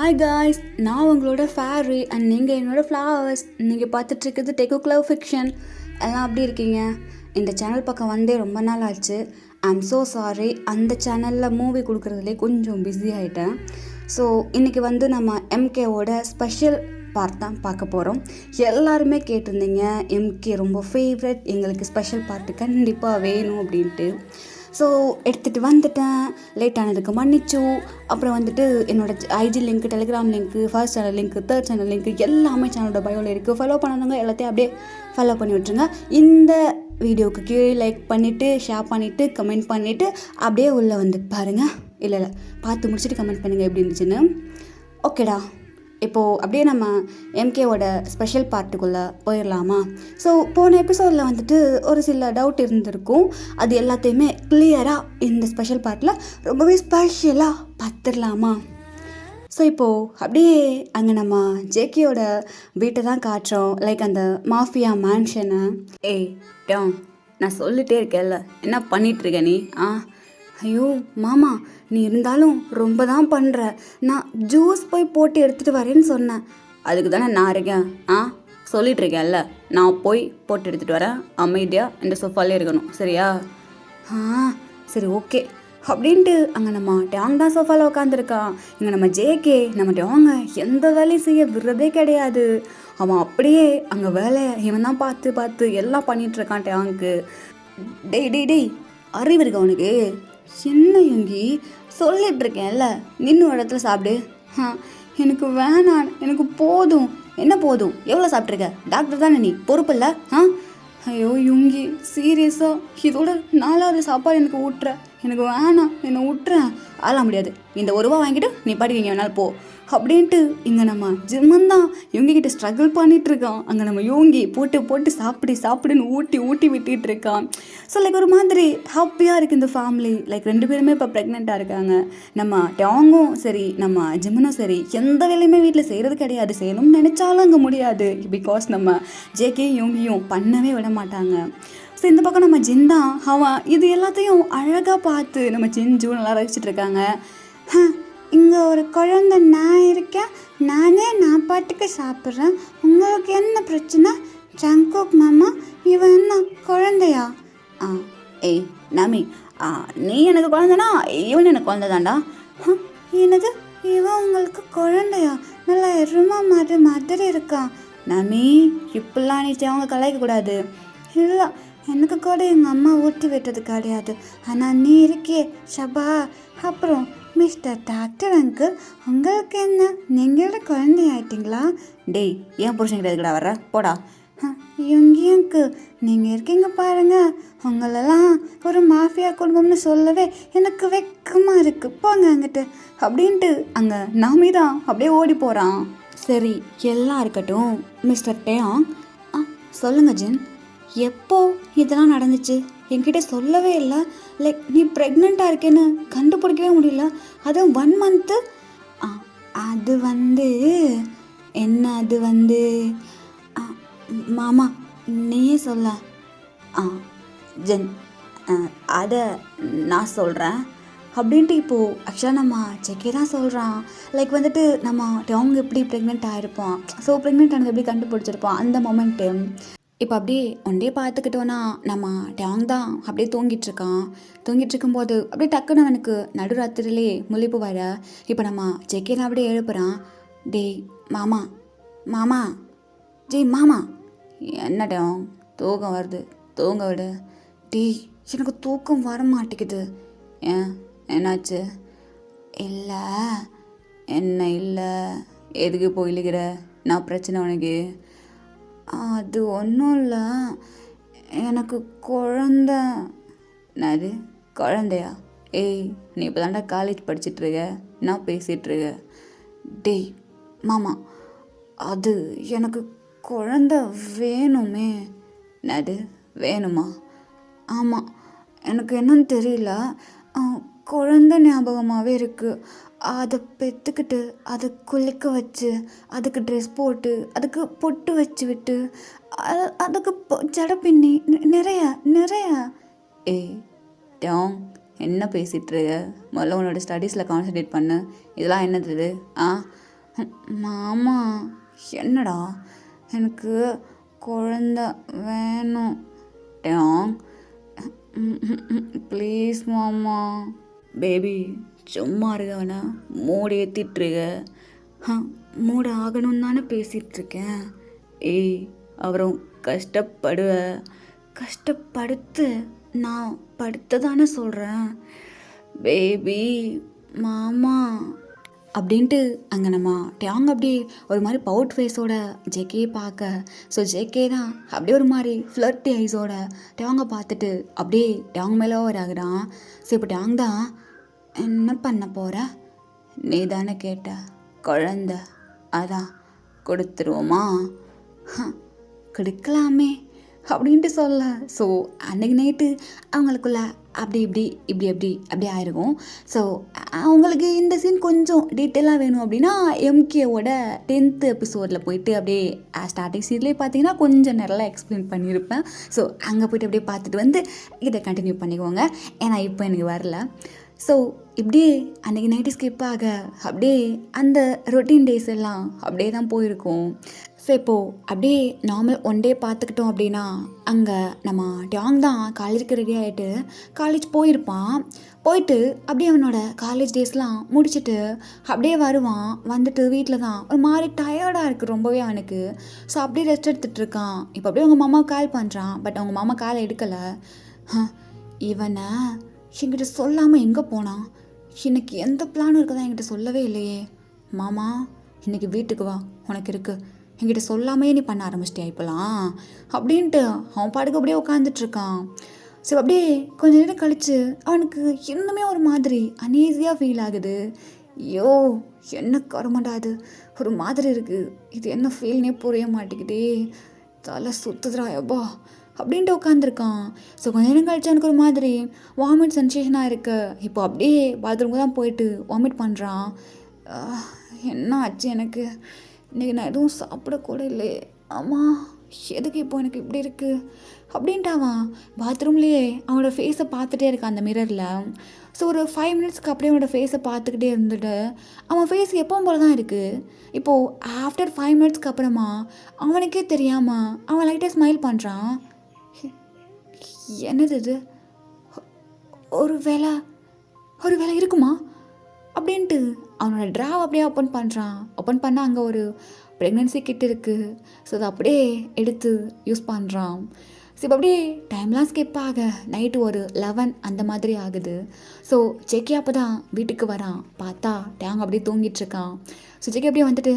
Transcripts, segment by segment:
Hi guys, நான் உங்களோட fairy and நீங்கள் என்னோடய ஃப்ளவர்ஸ். நீங்கள் பார்த்துட்ருக்குது டெக்கு க்ளவ் ஃபிக்ஷன். எல்லாம் அப்படி இருக்கீங்க? இந்த சேனல் பக்கம் வந்தே ரொம்ப நாள் ஆச்சு. ஐம் ஸோ சாரி, அந்த சேனலில் மூவி கொடுக்குறதுலே கொஞ்சம் பிஸி ஆகிட்டேன். ஸோ இன்றைக்கி நம்ம எம்கேவோட ஸ்பெஷல் பார்ட் தான் பார்க்க போகிறோம். எல்லாருமே கேட்டிருந்தீங்க எம்கே ரொம்ப ஃபேவரட், எங்களுக்கு ஸ்பெஷல் பார்ட்டு கண்டிப்பாக வேணும் அப்படின்ட்டு. ஸோ எடுத்துகிட்டு வந்துட்டேன். லேட் ஆனதுக்கு மன்னிச்சு. அப்புறம் என்னோடய IG link, Telegram link, first channel link, third channel link எல்லாமே சேனலோட பயோவில் இருக்குது. ஃபாலோ பண்ணாதவங்க எல்லாத்தையும் அப்படியே ஃபாலோ பண்ணி விட்டுருங்க. இந்த வீடியோவுக்கு கீழே லைக் பண்ணிவிட்டு, ஷேர் பண்ணிவிட்டு, கமெண்ட் பண்ணிவிட்டு அப்படியே உள்ளே வந்து பாருங்கள். இல்லை பார்த்து முடிச்சுட்டு கமெண்ட் பண்ணுங்கள் எப்படி இருந்துச்சுன்னு. ஓகேடா, இப்போது அப்படியே நம்ம எம்கேவோட ஸ்பெஷல் பார்ட்டுக்குள்ளே போயிடலாமா? ஸோ போன எபிசோடில் ஒரு சில டவுட் இருந்திருக்கும். அது எல்லாத்தையுமே கிளியராக இந்த ஸ்பெஷல் பார்ட்டில் ரொம்பவே ஸ்பெஷலாக பார்த்துடலாமா? ஸோ இப்போது அப்படியே அங்கே நம்ம ஜேகேயோட வீட்டை தான் காட்டுறோம். லைக் அந்த மாஃபியா மேன்ஷனை. டாங், நான் சொல்லிட்டே இருக்கேன்ல, என்ன பண்ணிகிட்ருக்க நீ? ஐயோ மாமா, நீ இருந்தாலும் ரொம்ப தான் பண்ணுற. நான் ஜூஸ் போய் போட்டு எடுத்துகிட்டு வரேன்னு சொன்னேன். அதுக்கு தானே நான் இருக்கேன். சொல்லிகிட்டு இருக்கேன்ல, நான் போய் போட்டு எடுத்துகிட்டு வரேன். அமைதியாக இந்த சோஃபாலே இருக்கணும், சரியா? சரி ஓகே அப்படின்ட்டு அங்கே நம்ம டேங் தான் சோஃபாவில் உட்காந்துருக்கான். இங்கே நம்ம ஜேகே நம்ம டேங்க எந்த வேலையும் செய்ய விடுறதே கிடையாது. அவன் அப்படியே அங்கே வேலையை இவன் தான் பார்த்து பார்த்து எல்லாம் பண்ணிகிட்ருக்கான் டேங்க்கு. டேய் அறிவு இருக்கா உனக்கு? என்ன யுங்கி சொல்லிட்டு இருக்கேன்ல, நின்று இடத்துல சாப்பிடு. எனக்கு வேணாம், எனக்கு போதும். என்ன போதும்? எவ்வளோ சாப்பிட்ருக்க? டாக்டர் தானே நீ, பொறுப்பு இல்லை? ஐயோ யுங்கி, சீரியஸாக இதோட 4வது சாப்பாடு எனக்கு ஊட்டுற. எனக்கு வேணாம், என்னை விட்டுறேன். அதெல்லாம் முடியாது. இந்த 1 ரூபா வாங்கிட்டு நீ படிக்க வேணாலும் போ அப்படின்ட்டு இங்கே நம்ம ஜிம்மன் தான் யோங்கிக்கிட்ட ஸ்ட்ரகிள் பண்ணிகிட்ருக்கான். அங்கே நம்ம யோங்கி போட்டு போட்டு சாப்பிடுன்னு ஊட்டி விட்டுட்டு இருக்கான். ஸோ லைக் ஒரு மாதிரி ஹாப்பியாக இருக்குது இந்த ஃபேமிலி. லைக் 2 பேருமே இப்போ ப்ரெக்னெண்ட்டாக இருக்காங்க. நம்ம டாங்கும் சரி, நம்ம ஜிம்மனும் சரி, எந்த வேலையுமே வீட்டில் செய்கிறது கிடையாது. செய்யணும்னு நினச்சாலும் அங்கே முடியாது. பிகாஸ் நம்ம ஜேகே யோங்கியும் பண்ணவே விட மாட்டாங்க. ஸோ இந்த பக்கம் நம்ம ஜின் அவன் இது எல்லாத்தையும் அழகாக பார்த்து நம்ம ஜின் நல்லா ரசிச்சுட்டு இருக்காங்க. இங்கே ஒரு குழந்தை நான் இருக்கேன், நான் பாட்டுக்கு சாப்பிட்றேன். உங்களுக்கு என்ன பிரச்சனை? ஜங்குக் மாமா, இவன் என்ன குழந்தையா? ஏய் நாமி, நீ எனக்கு குழந்தைனா இவன் எனக்கு குழந்தை தான்டா. என்னது, இவன் உங்களுக்கு குழந்தையா? நல்லா எருமா மாதிரி இருக்கான். நாமி, இப்படிலாம் நீ அவங்க கலாய்க்கக்கூடாது. இல்லை, எனக்கு கூட எங்கள் அம்மா ஊட்டி விட்டது கிடையாது. ஆனால் நீ இருக்கே ஷபா. அப்புறம் மிஸ்டர் டாக்டர் அங்கிள், உங்களுக்கு என்ன, நீங்களோட குழந்தை ஆயிட்டீங்களா? டேய், ஏன் புருஷன் கிடையாதுக்கடா வர்ற, போடா. யோங்கி அங்கிள், நீங்கள் இருக்கீங்க பாருங்க, உங்களெல்லாம் ஒரு மாஃபியா குடும்பம்னு சொல்லவே எனக்கு வெக்கமாக இருக்குது. போங்க அங்கிட்டு அப்படின்ட்டு அங்கே நாமி தான் அப்படியே ஓடி போகிறான். சரி, எல்லாம் இருக்கட்டும் மிஸ்டர் டேயாங். சொல்லுங்கள் ஜின், எப்போ இதெல்லாம் நடந்துச்சு? என்கிட்ட சொல்லவே இல்லை. லைக் நீ ப்ரெக்னெண்ட்டாக இருக்கேன்னு கண்டுபிடிக்கவே முடியல. அதுவும் 1 மந்த்து. அது என்ன, அது மாமா நீயே சொல்ல. ஜென், அதை நான் சொல்கிறேன் அப்படின்ட்டு இப்போது ஆக்சுவலாக நம்ம செக்கே தான் சொல்கிறான். லைக் நம்ம டவுங்க எப்படி ப்ரெக்னென்ட் ஆகிருப்போம், ஸோ ப்ரெக்னென்ட் ஆனது எப்படி கண்டுபிடிச்சிருப்போம் அந்த மொமெண்ட்டு. இப்போ அப்படியே ஒன்றே பார்த்துக்கிட்டோன்னா நம்ம டேங் தான் அப்படியே தூங்கிட்டு இருக்கும்போது அப்படியே டக்குன்னு அவனுக்கு நடுராத்திரிலே முழிப்பு வர. இப்போ நம்ம ஜெக்கேலாம் அப்படியே எழுப்புறான். டேய் மாமா ஜெய் மாமா. என்ன டேங், தூக்கம் வருது, தூங்க விடு. டேய், எனக்கு தூக்கம் வர மாட்டேங்குது. என்னாச்சு? இல்லை எதுக்கு போயிலுக்கிற? நான் பிரச்சனை உனக்கு? அது ஒன்றும் இல்லை, எனக்கு குழந்தை. என்னது குழந்தையா? ஏய், நீ இப்போ தாண்டா காலேஜ் படிச்சிட்ருக்க, நான் பேசிகிட்ருக்க. டேய் மாமா, அது எனக்கு குழந்தை வேணுமே. என்னது வேணுமா? ஆமாம், எனக்கு என்னன்னு தெரியல, குழந்தை ஞாபகமாகவே இருக்குது. அதை பெற்றுக்கிட்டு, அதை குளிக்க வச்சு, அதுக்கு ட்ரெஸ் போட்டு, அதுக்கு பொட்டு வச்சு விட்டு, அதுக்கு ஜடை பின்னி நிறையா. ஏய் டாங், என்ன பேசிகிட்ருக்க? முதல்ல உன்னோட ஸ்டடீஸில் கான்சன்ட்ரேட் பண்ணு. இதெல்லாம் என்னது? மாமா என்னடா எனக்கு குழந்த வேணும் டேங் ப்ளீஸ் மாமா. பேபி சும்மா இருக்கவனா மூடி ஏற்றிட்டுருக்க. மூட ஆகணும்னு தானே பேசிகிட்ருக்கேன். ஏய் அவரும் கஷ்டப்படுத்து நான் படுத்த தானே சொல்கிறேன். பேபி மாமா அப்படின்ட்டு அங்கே நம்ம டேங் அப்படியே ஒரு மாதிரி பவுட் ஃபேஸோட ஜேகே பார்க்க, ஸோ ஜேகே தான் அப்படியே ஒரு மாதிரி ஃப்ளர்ட்டி ஐஸோட டேங்கை பார்த்துட்டு அப்படியே டேங் மேலே ஆகுறான். ஸோ இப்போ டேங் தான் என்ன பண்ண போகிற, நீ தானே கேட்ட குழந்த, அதான் கொடுத்துருவோமா, கொடுக்கலாமே அப்படின்ட்டு சொல்ல. ஸோ அன்றைக்கி நைட்டு அவங்களுக்குள்ள அப்படி ஆயிருக்கும். ஸோ அவங்களுக்கு இந்த சீன் கொஞ்சம் டீட்டெயிலாக வேணும் அப்படின்னா எம்கேவோட 10th எபிசோடில் போயிட்டு அப்படியே ஸ்டார்டிங் சீன்லேயே பார்த்தீங்கன்னா கொஞ்சம் நல்லா எக்ஸ்பிளைன் பண்ணியிருப்பேன். ஸோ அங்கே போய்ட்டு அப்படியே பார்த்துட்டு வந்து இதை கண்டினியூ பண்ணிக்கோங்க, ஏன்னா இப்போ எனக்கு வரல. ஸோ இப்படியே அன்றைக்கி நைட்டு ஸ்கிப் ஆக அப்படியே அந்த ரொட்டீன் டேஸ் எல்லாம் அப்படியே தான் போயிருக்கும். ஸோ இப்போது அப்படியே நார்மல் ஒன் டே பார்த்துக்கிட்டோம் அப்படின்னா அங்கே நம்ம டேங் தான் காலேஜுக்கு ரெடி ஆகிட்டு காலேஜ் போயிருப்பான். போயிட்டு அப்படியே அவனோட காலேஜ் டேஸ்லாம் முடிச்சுட்டு அப்படியே வருவான். வந்துட்டு வீட்டில் தான் ஒரு மாதிரி டயர்டாக இருக்குது ரொம்பவே அவனுக்கு. ஸோ அப்படியே ரெஸ்ட் எடுத்துகிட்டு இருக்கான். இப்போ அப்படியே அவங்க மாமா கால் பண்ணுறான். பட் அவங்க மாமா கால் எடுக்கலை. இவனை என்கிட்ட சொல்லாமல் எங்கே போனான், எனக்கு எந்த பிளானும் இருக்குதா என்கிட்ட சொல்லவே இல்லையே. மாமா இன்றைக்கி வீட்டுக்கு வா, உனக்கு இருக்குது, என்கிட்ட சொல்லாமே நீ பண்ண ஆரம்பிச்சிட்டியா இப்போலாம் அப்படின்ட்டு அவன் பாட்டுக்கு அப்படியே உட்காந்துட்ருக்கான். ஸோ அப்படியே கொஞ்ச நேரம் கழித்து அவனுக்கு இன்னுமே ஒரு மாதிரி அன்ஈஸியாக ஃபீல் ஆகுது. ஐயோ என்ன கருமண்டாது, ஒரு மாதிரி இருக்குது, இது என்ன ஃபீல்னே புரிய மாட்டேங்குதே, தலை சுற்றுதுரா எப்பா அப்படின்ட்டு உட்காந்துருக்கான். ஸோ கொஞ்ச நேரம் கழிச்சு எனக்கு ஒரு மாதிரி வாமிட் சென்சேஷனாக இருக்கு. இப்போ அப்படியே பாத்ரூமுக்கு தான் போயிட்டு வாமிட் பண்ணுறான். என்ன ஆச்சு எனக்கு, இன்றைக்கி நான் எதுவும் சாப்பிடக்கூட இல்லையே, ஆமாம் எதுக்கு இப்போ எனக்கு இப்படி இருக்குது அப்படின்ட்டு அவன் பாத்ரூம்லேயே அவனோட ஃபேஸை பார்த்துட்டே இருக்கான் அந்த மிரரில். ஸோ ஒரு 5 மினிட்ஸ்க்கு அப்படியே அவனோட ஃபேஸை பார்த்துக்கிட்டே இருந்துட்டு அவன் ஃபேஸ் எப்பவும் போல தான் இருக்குது. இப்போது ஆஃப்டர் 5 மினிட்ஸ்க்கு அப்புறமா அவனுக்கே தெரியாமல் அவன் லைட்டாக ஸ்மைல் பண்ணுறான். என்னது இது, ஒரு வேலை இருக்குமா அப்படின்ட்டு அவனோட ட்ராவ் அப்படியே ஓப்பன் பண்ணுறான். ஓப்பன் பண்ணால் அங்கே ஒரு ப்ரெக்னென்சி கிட் இருக்குது. ஸோ அதை அப்படியே எடுத்து யூஸ் பண்ணுறான். ஸோ இப்போ அப்படியே டைம்லாம் ஸ்கிப் ஆக நைட்டு ஒரு 11 அந்த மாதிரி ஆகுது. ஸோ ஜேகே அப்போ தான் வீட்டுக்கு வரான். பார்த்தா டேங் அப்படியே தூங்கிட்டுருக்கான். ஸோ ஜேகே அப்படியே வந்துட்டு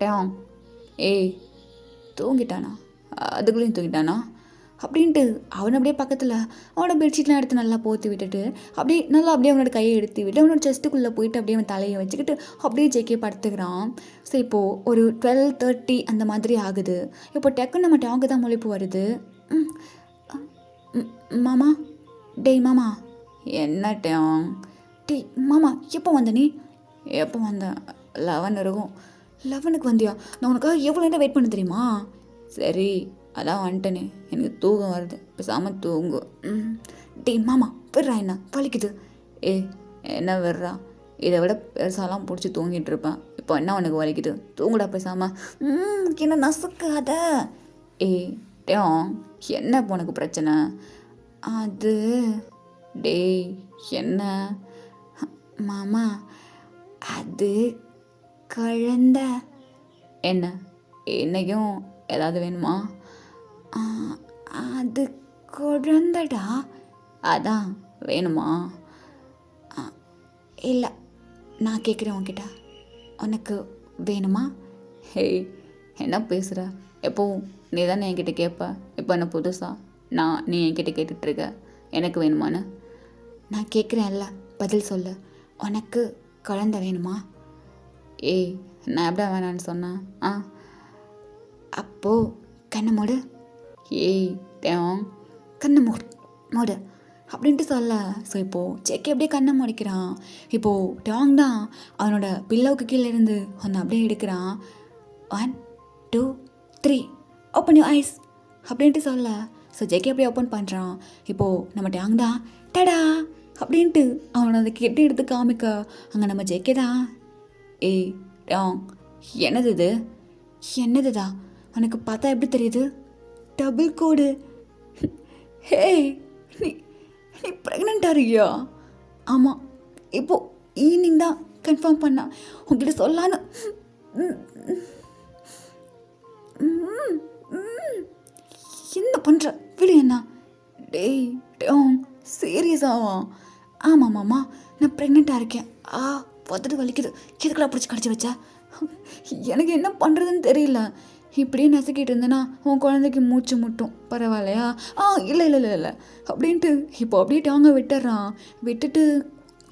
டேங் ஏய் தூங்கிட்டானா, அதுக்குள்ளேயும் தூங்கிட்டானா அப்படின்ட்டு அவனை அப்படியே பக்கத்தில் அவனோட பெட்ஷீட்லாம் எடுத்து நல்லா போற்றி விட்டுட்டு அப்படியே அவனோட கையை எடுத்து விட்டு அவனோட செஸ்ட்டுக்குள்ளே போயிட்டு அப்படியே அவன் தலையை வச்சுக்கிட்டு அப்படியே ஜேகே படுத்துக்கிறான். ஸோ இப்போது ஒரு 12:30 அந்த மாதிரி ஆகுது. இப்போ டக்குன்னு நம்ம டேங்கு தான் முழிப்பு வருது. மாமா, டேய் மாமா. என்ன டேங், டேய் மாமா எப்போ வந்த நீ, எப்போ வந்தேன் 11 இருக்கும். 11க்கு வந்தியா, நான் உனக்காக எவ்வளோ நேரம் வெயிட் பண்ண தெரியுமா. சரி அதான் வந்துட்டேனே, எனக்கு தூக்கம் வருது, பேசாமல் தூங்கு. டேய் மாமா விட்றா, என்ன வலிக்குது. என்ன விட்றா, இதை விட பெருசாலாம் பிடிச்சி தூங்கிட்டு இருப்பேன், இப்போ என்ன உனக்கு வலிக்குது, தூங்குடா பேசாமல். என்ன நசுக்காத. டேங் என்ன இப்போ உனக்கு பிரச்சனை. அது டேய் என்ன மாமா, அது குழந்த. என்ன என்னைக்கும் ஏதாவது வேணுமா. அது குழந்தடா, அதான் வேணுமா. இல்லை நான் கேட்குறேன் உன்கிட்ட, உனக்கு வேணுமா. ஹேய் என்ன பேசுகிற, எப்போவும் நீ தானே என்கிட்ட கேட்ப, இப்போ என்ன புதுசா நீ என்கிட்ட கேட்டுட்ருக்க எனக்கு வேணுமான்னு. நான் கேட்குறேன்ல பதில் சொல்லு, உனக்கு குழந்த வேணுமா. நான் எப்படா வேணான்னு சொன்னேன். அப்போது கண்ணை மூடு. டேங் கண்ணை மூடு அப்படின்ட்டு சொல்ல. ஸோ இப்போது ஜேகே அப்படியே கண்ணை முடிக்கிறான். இப்போது டேங் தான் அவனோட பில்லோவுக்கு கீழே இருந்து ஒன்று அப்படியே எடுக்கிறான். 1 2 3 ஓப்பன் யூ ஐஸ் அப்படின்ட்டு சொல்ல. ஸோ ஜேகே அப்படியே ஓப்பன் பண்ணுறான். இப்போது நம்ம டேங் தான் டடா அப்படின்ட்டு அவனை அதை கெட்டி எடுத்து காமிக்க அங்கே நம்ம ஜேகே தான் ஏய் டாங், என்னது இது? என்னதுதா? உனக்கு பார்த்தா எப்படி தெரியுது? டபுள் கோடு. ஹே, நீ நீ ப்ரெக்னெண்ட்டாக இருக்கியா? ஆமாம், இப்போது ஈவினிங் தான் கன்ஃபார்ம் பண்ணா. உங்ககிட்ட சொல்லான்னு. என்ன பண்ணுற? விடு என்ன. டேய் டாங், சீரியஸாவா? ஆமாம் மாமா, நான் ப்ரெக்னெண்ட்டாக இருக்கேன். பார்த்துட்டு வலிக்குது. எதுக்குலாம் பிடிச்சி கடிச்சு வச்சா? எனக்கு என்ன பண்ணுறதுன்னு தெரியல. இப்படியே நசுக்கிட்டு இருந்தேன்னா உன் குழந்தைக்கு மூச்சு முட்டும். பரவாயில்லையா? இல்லை இல்லை இல்லை இல்லை அப்படின்ட்டு இப்போ அப்படியே டாங்க விட்டுறான். விட்டுட்டு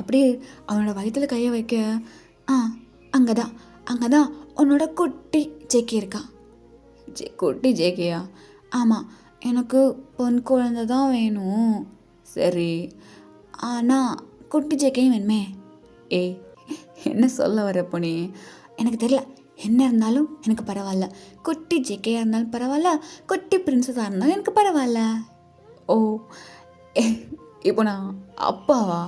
அப்படியே அவனோட வயிற்றுல கையை வைக்க அங்கே தான் உன்னோட குட்டி ஜேகே இருக்கான். குட்டி ஜேகேயா? ஆமாம், எனக்கு பொன் குழந்தை தான் வேணும். சரி, ஆனால் குட்டி ஜேக்கையும் வேணுமே. ஏய், என்ன சொல்ல வரப்போ நீ? எனக்கு தெரியல, என்ன இருந்தாலும் எனக்கு பரவாயில்ல. குட்டி ஜேக்கையாக இருந்தாலும் பரவாயில்ல, குட்டி பிரின்சஸாக இருந்தாலும் எனக்கு பரவாயில்ல. ஓ, இப்போ நான் அப்பாவா?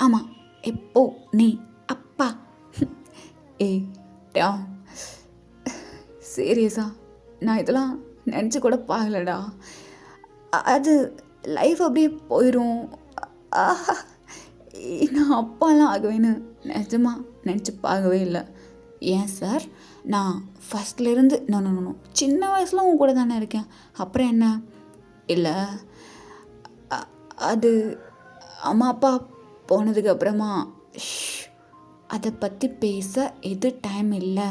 ஆமாம், இப்போ நீ அப்பா. ஏய் டாங், சீரியஸா நான் இதெல்லாம் நினச்சி கூட பார்க்கலடா. அது லைஃப் அப்படியே போயிடும். நான் அப்பாலாம் ஆகுவேன்னு நிஜமாக நினச்சி பார்க்கவே இல்லை. ஏன் சார், நான் ஃபஸ்ட்லேருந்து நோ சின்ன வயசில் உன் கூட தானே இருக்கேன். அப்புறம் என்ன? இல்லை, அது அம்மா அப்பா போனதுக்கு அப்புறமா அதை பற்றி பேச எது டைம் இல்லை.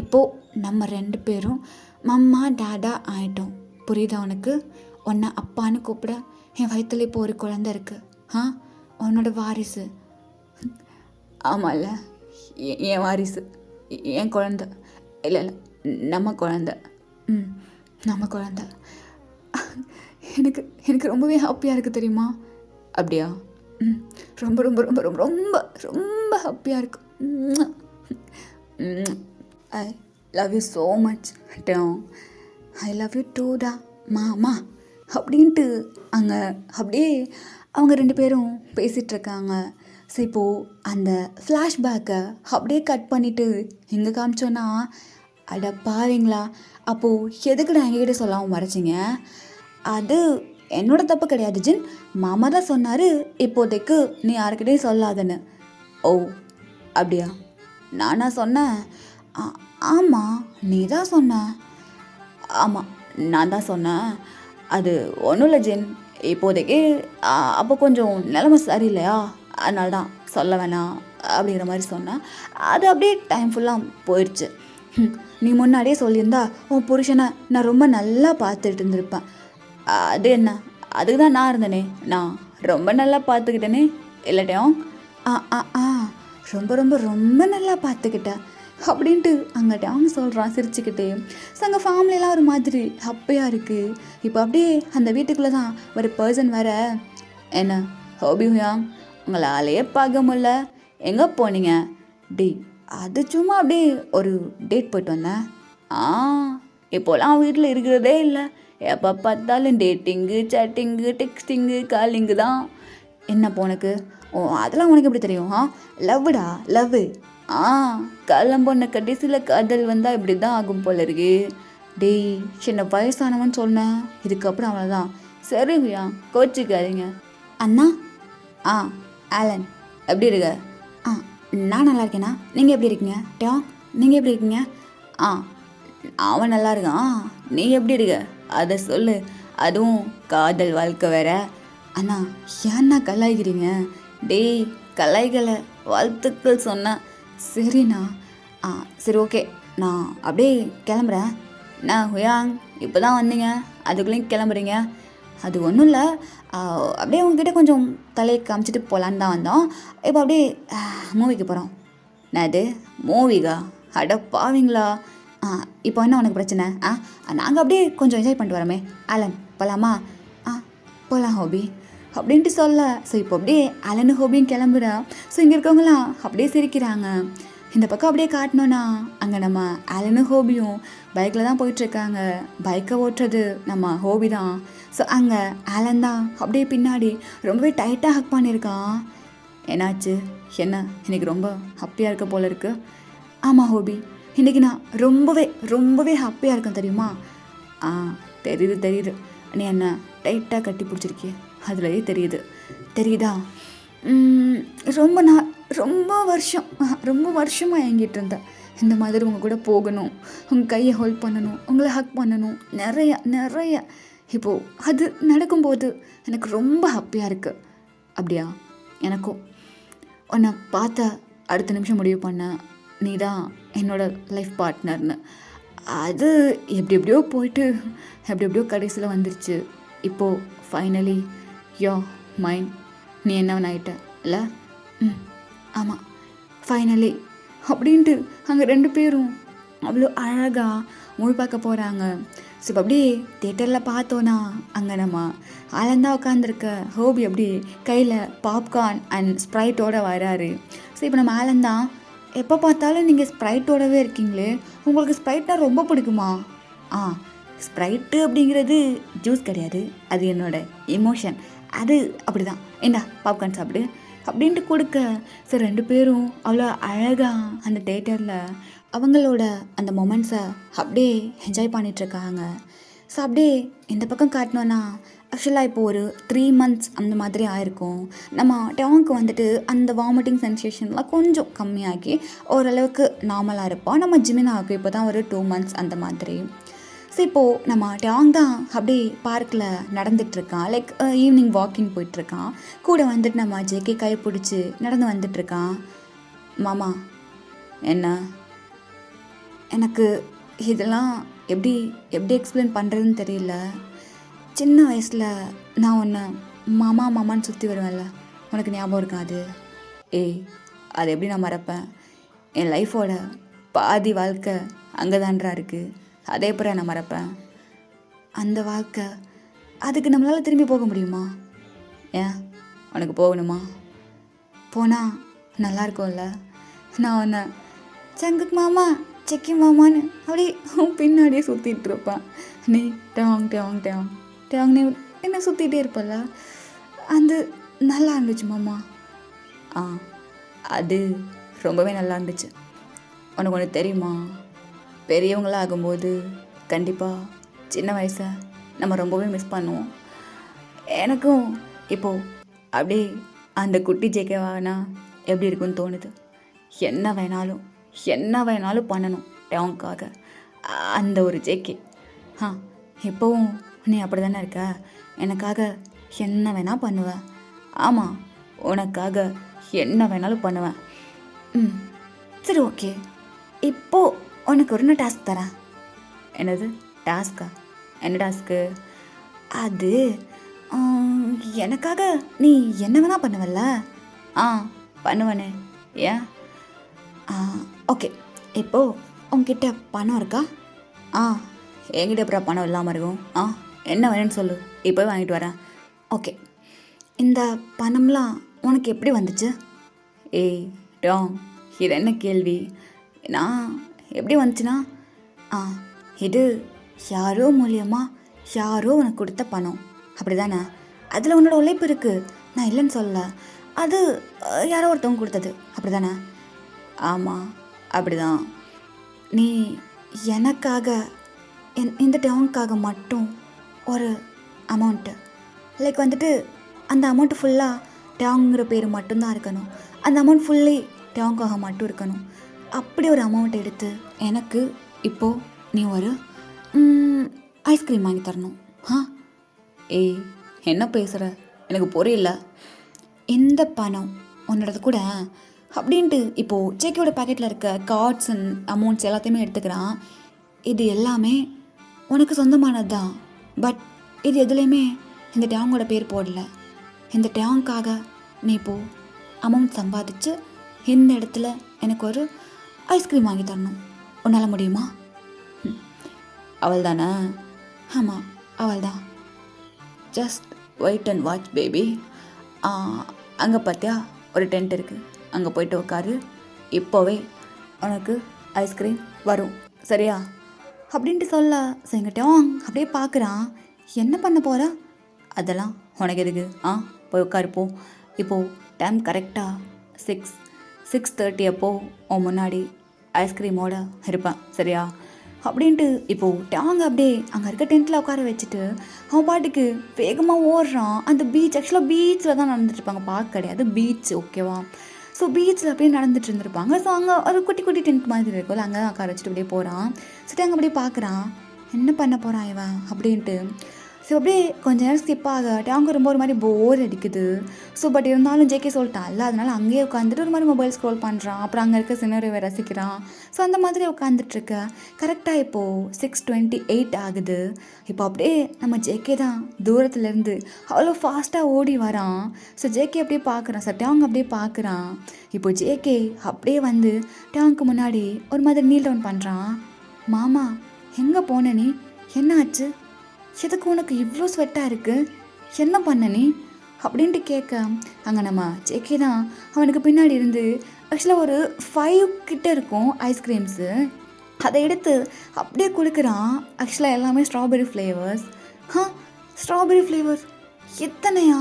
இப்போது நம்ம 2 பேரும் மம்மா டாடா ஆகிட்டோம். புரியுதா உனக்கு? உன்னை அப்பான்னு கூப்பிட என் வயிற்றுல இப்போ ஒரு குழந்தை இருக்குது. உன்னோட வாரிசு. ஆமாம்ல, என் வாரிசு, என் குழந்தை. இல்லை இல்லை, நம்ம குழந்தை. நம்ம குழந்தை. எனக்கு எனக்கு ரொம்பவே ஹாப்பியாக இருக்குது தெரியுமா? அப்படியா? ரொம்ப ரொம்ப ரொம்ப ரொம்ப ரொம்ப ரொம்ப ஹாப்பியாக இருக்கு. I love you so much டாங். ஐ லவ் யூ டூ டா மாமா அப்படின்ட்டு அங்கே அப்படியே அவங்க 2 பேரும் பேசிகிட்ருக்காங்க. ஸோ இப்போது அந்த ஃப்ளாஷ்பேக்கை அப்படியே கட் பண்ணிவிட்டு எங்கே காமிச்சோன்னா, அட பாவீங்களா, அப்போது எதுக்குடா எங்ககிட்ட சொல்லாமல் மறைச்சிங்க? அது என்னோட தப்பு கிடையாது ஜின். மாமா தான் சொன்னார் இப்போதைக்கு நீ யாருக்கிட்டையும் சொல்லாதன்னு. ஓ அப்படியா? நானா சொன்னேன்? ஆமாம், நீ தான் சொன்ன. ஆமாம், நான் தான் சொன்னேன். அது ஒன்றும் இல்லை ஜின், இப்போதைக்கு அப்போ கொஞ்சம் நிலமை சரியில்லையா, அதனால தான் சொல்ல வேணாம் அப்படிங்கிற மாதிரி சொன்னேன். அது அப்படியே டைம் ஃபுல்லாக போயிடுச்சு. நீ முன்னாடியே சொல்லியிருந்தா உன் புருஷனை நான் ரொம்ப நல்லா பார்த்துட்டு இருந்திருப்பேன். அது என்ன, அதுக்கு தான் நான் இருந்தேனே, நான் ரொம்ப நல்லா பார்த்துக்கிட்டேனே இல்லட்டையும். ரொம்ப ரொம்ப ரொம்ப நல்லா பார்த்துக்கிட்டேன் அப்படின்ட்டு அங்கிட்ட அவங்க சொல்கிறான் சிரிச்சுக்கிட்டே. ஸோ அங்கே ஃபேமிலியெலாம் ஒரு மாதிரி ஹாப்பியாக இருக்குது. இப்போ அப்படியே அந்த வீட்டுக்குள்ளே தான் ஒரு பர்சன் வேறு. என்ன ஹோபியாங், உங்களாலேயே பார்க்க முடியல, எங்கே போனீங்க? அது சும்மா அப்படியே ஒரு டேட் போயிட்டு வந்தேன். இப்போலாம் வீட்டில் இருக்கிறதே இல்லை, எப்போ பார்த்தாலும் டேட்டிங்கு, சேட்டிங்கு, டெக்ஸ்டிங்கு, காலிங்கு தான். என்ன போனக்கு? அதெல்லாம் உனக்கு எப்படி தெரியும்? லவ்வுடா, லவ்வு. காலம் பொண்ணு கடைசியில் காதல் வந்தால் இப்படி தான் ஆகும் போல இருக்கு. சின்ன வயசானவன் சொன்னேன், இதுக்கப்புறம் அவ்வளோதான். சரிங்கய்யா, கோச்சிக்காதீங்க. அண்ணா, ஆலன் எப்படி இருக்க? நான் நல்லா இருக்கேண்ணா, நீங்கள் எப்படி இருக்கீங்க? டாங், நீங்கள் எப்படி இருக்கீங்க? அவன் நல்லா இருக்கான், நீ எப்படி இருக்க அதை சொல்லு. அதுவும் காதல் வாழ்க்கை வேற. அண்ணா, ஏன்னா கலாய்க்கிறீங்க? கலாய்களை வாழ்த்துக்கள் சொன்னேன். சரிண்ணா. சரி ஓகே, நான் அப்படியே கிளம்புறேன். நான் ஹுயாங், இப்போ தான் வந்தீங்க, அதுக்குள்ளேயும் கிளம்புறீங்க? அது ஒன்றும் இல்லை, அப்படியே உங்ககிட்ட கொஞ்சம் தலையை காமிச்சிட்டு போகலான்னு தான் வந்தோம். இப்போ அப்படியே மூவிக்கு போகிறோம். என்னது மூவிகா? அட பாவீங்களா? இப்போ என்ன உனக்கு பிரச்சனை? நாங்கள் அப்படியே கொஞ்சம் என்ஜாய் பண்ணிட்டு வரோமே. ஆலன் போகலாமா? போகலாம் ஹோபி அப்படின்ட்டு சொல்ல. ஸோ இப்போ அப்படியே அலனு ஹோபியும் கிளம்புறா. ஸோ இங்கே இருக்கவங்களாம் அப்படியே சிரிக்கிறாங்க. இந்த பக்கம் அப்படியே காட்டினோன்னா அங்கே நம்ம அலனு ஹோபியும் பைக்கில் தான் போயிட்டுருக்காங்க. பைக்கை ஓட்டுறது நம்ம ஹோபி தான். ஸோ அங்கே ஆலன் தான் அப்படியே பின்னாடி ரொம்பவே டைட்டாக ஹக் பண்ணியிருக்கான். என்னாச்சு? என்ன இன்னைக்கு ரொம்ப ஹாப்பியாக இருக்க போல இருக்குது? ஆமாம் ஹோபி, இன்றைக்கி நான் ரொம்பவே ரொம்பவே ஹாப்பியாக இருக்கேன் தெரியுமா? ஆ, தெரியுது. நீ என்ன டைட்டாக கட்டி பிடிச்சிருக்கிய, அதுலேயே தெரியுதா? ரொம்ப நாள் ரொம்ப வருஷமாக ஏங்கிட்டு இருந்தேன். இந்த மாதிரி உங்கள் கூட போகணும், உங்கள் கையை ஹோல்ட் பண்ணணும், உங்களை ஹக் பண்ணணும், நிறைய. இப்போது அது நடக்கும்போது எனக்கு ரொம்ப ஹாப்பியாக இருக்குது. அப்படியா? எனக்கும். உன்னை பார்த்த அடுத்த நிமிஷம் முடிவு பண்ணேன், நீ தான் என்னோட லைஃப் பார்ட்னர்னு. அது எப்படியோ போயிட்டு எப்படியோ கடைசியில் வந்துருச்சு. இப்போது ஃபைனலி யோ மைண்ட். நீ என்னவன் ஆகிட்ட இல்லை? ஆமாம், ஃபைனலி அப்படின்ட்டு அங்கே 2 பேரும் அவ்வளோ அழகாக மூவி பார்க்க போகிறாங்க. ஸோ இப்போ அப்படியே தேட்டரில் பார்த்தோன்னா அங்கே நம்ம ஆலந்தான் உட்காந்துருக்க ஹோபி அப்படி கையில் பாப்கார்ன் அண்ட் ஸ்ப்ரைட்டோடு வராரு. ஸோ இப்போ நம்ம ஆலந்தான், எப்போ பார்த்தாலும் நீங்கள் ஸ்ப்ரைட்டோடவே இருக்கீங்களே, உங்களுக்கு ஸ்ப்ரைட்னா ரொம்ப பிடிக்குமா? ஸ்ப்ரைட்டு அப்படிங்கிறது ஜூஸ் கிடையாது, அது என்னோட எமோஷன். அது அப்படி தான், என்ன பாப்கார்ன் சாப்பிடு அப்படின்ட்டு கொடுக்க. ஸோ 2 பேரும் அவ்வளோ அழகாக அந்த தேட்டரில் அவங்களோட அந்த மொமெண்ட்ஸை அப்படியே என்ஜாய் பண்ணிகிட்ருக்காங்க. ஸோ அப்படியே இந்த பக்கம் காட்டினோன்னா ஆக்சுவலாக இப்போது ஒரு 3 months அந்த மாதிரி ஆயிருக்கும். நம்ம டேங்க்கு வந்துட்டு அந்த வாமிட்டிங் சென்சேஷன்லாம் கொஞ்சம் கம்மியாகி ஓரளவுக்கு நார்மலாக இருப்போம். நம்ம ஜிமினாவுக்கு இப்போ தான் ஒரு 2 months அந்த மாதிரி. ஸோ இப்போது நம்ம டேங் தான் அப்படியே பார்க்கில் நடந்துகிட்ருக்கான், லைக் ஈவினிங் வாக்கிங் போயிட்டுருக்கான். கூட வந்துட்டு நம்ம ஜேகே கை பிடிச்சி நடந்து வந்துட்டுருக்கான். மாமா, என்ன எனக்கு இதெல்லாம் எப்படி எக்ஸ்பிளைன் பண்ணுறதுன்னு தெரியல. சின்ன வயசில் நான் உன்னை மாமான்னு சுற்றி வருவேன்ல, உனக்கு ஞாபகம் இருக்காது? அது எப்படி நான் மறப்பேன்? என் லைஃபோட பாதி வாழ்க்கை அங்கே தான்றா இருக்குது, அதே அப்புறம் நான் மறப்பேன்? அந்த வாழ்க்கை, அதுக்கு நம்மளால் திரும்பி போக முடியுமா? ஏன் உனக்கு போகணுமா? போனால் நல்லா இருக்கும்ல. நான் உன்னை சங்குக் மாமா செக்கி மாமான்னு அப்படி பின்னாடியே சுற்றிட்டு இருப்பேன். நீ டேங் நீ என்ன சுற்றிகிட்டே இருப்பல்ல, அது நல்லா இருந்துச்சு மாமா. அது ரொம்பவே நல்லா இருந்துச்சு. உனக்கு ஒன்று தெரியுமா, பெரியவங்களாக ஆகும்போது கண்டிப்பாக சின்ன வயசை நம்ம ரொம்பவே மிஸ் பண்ணுவோம். எனக்கும் இப்போது அப்படியே அந்த குட்டி ஜேகேவானா எப்படி இருக்குன்னு தோணுது. என்ன வேணாலும் பண்ணணும் டேங்க்காக, அந்த ஒரு ஜேகே. இப்போவும் நீ அப்படி தானே இருக்க, எனக்காக என்ன வேணால் பண்ணுவேன். ஆமாம், உனக்காக என்ன வேணாலும் பண்ணுவேன். சரி, ஓகே. இப்போது உனக்கு ஒரு டாஸ்க் தரேன். என்னது டாஸ்க்கா? என்ன டாஸ்க்கு? அது எனக்காக நீ என்ன வேணால் பண்ணுவல்ல? பண்ணுவேனே. ஏன்? ஓகே, இப்போது உங்ககிட்ட பணம் இருக்கா? என்கிட்ட அப்புறம் பணம் இல்லாமல் இருக்கும். என்ன வேணும்னு சொல்லு, இப்போ வாங்கிட்டு வரேன். ஓகே, இந்த பணம்லாம் உனக்கு எப்படி வந்துச்சு? டேங், இது என்ன கேள்வி? நான் எப்படி வந்துச்சுன்னா, இது யாரோ மூலியமாக யாரோ உனக்கு கொடுத்த பணம், அப்படி தானே? அதில் உன்னோட உழைப்பு இருக்குது, நான் இல்லைன்னு சொல்லலை. அது யாரோ ஒருத்தவங்க கொடுத்தது, அப்படி தானே? ஆமாம், அப்படி தான். நீ எனக்காக இந்த டேங்க்காக மட்டும் ஒரு அமௌண்ட்டு, லைக் வந்துட்டு அந்த அமௌண்ட்டு ஃபுல்லாக டேங்குங்கிற பேர் மட்டும்தான் இருக்கணும், அந்த அமௌண்ட் ஃபுல்லி டேங்க்காக மட்டும் இருக்கணும். அப்படி ஒரு அமௌண்ட் எடுத்து எனக்கு இப்போது நீ ஒரு ஐஸ்கிரீம் வாங்கி தரணும். என்ன பேசுகிற, எனக்கு புரியல. இந்த பணம் உன்னோடது கூட அப்படின்ட்டு இப்போது ஜேகேயோட பேக்கெட்டில் இருக்க கார்ட்ஸ் அண்ட் அமௌண்ட்ஸ் எல்லாத்தையுமே எடுத்துக்கிறான். இது எல்லாமே உனக்கு சொந்தமானது தான், பட் இது எதுலேயுமே இந்த டேங்கோட பேர் போடல. இந்த டேங்க்காக நீ இப்போது அமௌண்ட் சம்பாதிச்சு இந்த இடத்துல எனக்கு ஒரு ஐஸ்கிரீம் வாங்கி தரணும். உன்னால் முடியுமா? அவள் தானே? ஆமாம், அவள் தான். Just wait and watch baby. அங்கே பார்த்தியா ஒரு டென்ட் இருக்குது, அங்கே போய்ட்டு உட்காரு, இப்போவே உனக்கு ஐஸ்கிரீம் வரும், சரியா? அப்படின்ட்டு சொல்ல செங்கட்டும் அப்படியே பார்க்குறான். என்ன பண்ண போகிற? அதெல்லாம் உனக்கு எதுக்கு? போய் உட்காருப்போ. இப்போது டைம் கரெக்டாக 6:30 அப்போது உன் முன்னாடி ஐஸ்கிரீமோட இருப்பேன் சரியா அப்படின்ட்டு இப்போது டாங்க அப்படியே அங்கே இருக்க டென்ட்டில் உட்கார வச்சுட்டு அவன் பாட்டுக்கு வேகமாக ஓடுறான். அந்த பீச் ஆக்சுவலாக பீச்சில் தான் நடந்துட்டுருப்பாங்க, பார்க்க கிடையாது, பீச் ஓகேவா. ஸோ பீச்சில் அப்படியே நடந்துட்டு இருந்திருப்பாங்க. ஸோ அங்கே ஒரு குட்டி குட்டி டென்ட் மாதிரி இருக்கும்ல, அங்கே தான் உட்கார வச்சுட்டு அப்படியே போகிறான். சரி அங்கே அப்படியே பார்க்குறான், என்ன பண்ண போகிறான் இவன் அப்படின்ட்டு. ஸோ அப்படியே கொஞ்ச நேரம் ஸ்கிப் ஆகாட்டி அவங்க ரொம்ப ஒரு மாதிரி போர் அடிக்குது. ஸோ பட் இருந்தாலும் ஜேகே சொல்லிட்டான்ல, அதனால அங்கேயே உட்காந்துட்டு ஒரு மாதிரி மொபைல் ஸ்க்ரோல் பண்ணுறான். அப்புறம் அங்கே இருக்க சினரியோவை ரசிக்கிறான். ஸோ அந்த மாதிரி உட்காந்துட்ருக்க கரெக்டாக இப்போது 6:28 ஆகுது. இப்போ அப்படியே நம்ம ஜேகே தான் தூரத்துலேருந்து அவ்வளோ ஃபாஸ்ட்டாக ஓடி வரான். ஸோ ஜேகே அப்படியே பார்க்குறான், சார் டேங் அப்படியே பார்க்குறான். இப்போ ஜேகே அப்படியே வந்து டேங்க்கு முன்னாடி ஒரு மாதிரி நீல் டவுன் பண்ணுறான். மாமா எங்கே போன நீ, என்ன ஆச்சு, எதுக்கு உனக்கு இவ்வளோ ஸ்வெட்டாக இருக்குது, என்ன பண்ண நீ அப்படின்ட்டு கேட்க அங்கே நம்ம ஜேகே தான் அவனுக்கு பின்னாடி இருந்து ஆக்சுவலாக ஒரு 5 கிட்ட இருக்கும் ஐஸ்கிரீம்ஸு, அதை எடுத்து அப்படியே கொடுக்குறான். ஆக்சுவலாக எல்லாமே ஸ்ட்ராபெரி ஃப்ளேவர்ஸ். ஸ்ட்ராபெரி ஃப்ளேவர்ஸ் எத்தனையா,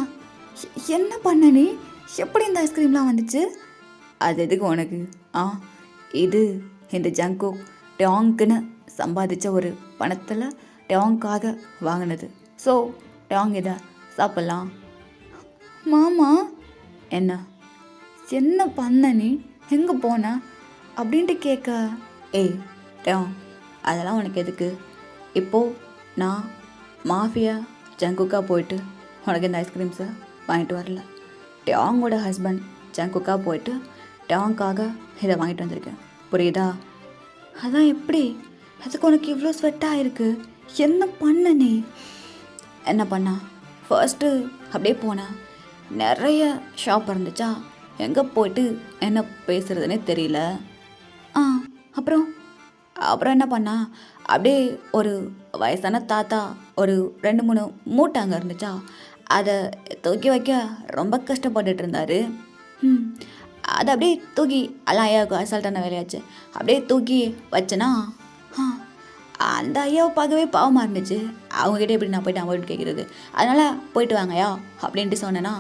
என்ன பண்ண நீ, எப்படி இந்த ஐஸ்கிரீம்லாம் வந்துச்சு, அது எதுக்கு உனக்கு, இது இந்த ஜங்குக் டாங்குன்னு சம்பாதிச்ச ஒரு பணத்தில் டாங்காக வாங்கினது. ஸோ டாங் இதை சாப்பிட்லாம். மாமா என்ன என்ன பண்ண நீ, எங்கே போன அப்படின்ட்டு கேட்க, ஏய் டாங் அதெல்லாம் உனக்கு எதுக்கு, இப்போது நான் மாஃபியா ஜங்குக்காக போயிட்டு உனக்கு இந்த ஐஸ்கிரீம்ஸை வாங்கிட்டு வரல, டாங்கோட ஹஸ்பண்ட் ஜங்குக்காக போயிட்டு டாங்காக இதை வாங்கிட்டு வந்திருக்கேன், புரியுதா. அதான் எப்படி, அதுக்கு உனக்கு இவ்வளோ ஸ்வெட்டாக இருக்குது, என்ன பண்ண நீ. என்ன பண்ணா, ஃபர்ஸ்ட்டு அப்படியே போனேன், நிறைய ஷாப் இருந்துச்சா, எங்கே போயிட்டு என்ன பேசுகிறதுனே தெரியல. அப்புறம் அப்புறம் என்ன பண்ணா, அப்படியே ஒரு வயசான தாத்தா ஒரு 2-3 மூட்டை அங்கே இருந்துச்சா, அதை தூக்கி வைக்க ரொம்ப கஷ்டப்பட்டுட்டு இருந்தார். அதை அப்படியே தூக்கி எல்லாம் ஐயாவுக்கு அசால்ட்டான வேலையாச்சு, அப்படியே தூக்கி வச்சேன்னா அந்த ஐயாவை பார்க்கவே பாவமாக இருந்துச்சு. அவங்ககிட்ட எப்படி நான் போய்ட்டு அவாய்ட் கேட்குறது, அதனால் போயிட்டு வாங்கயா அப்படின்ட்டு சொன்னேன்னா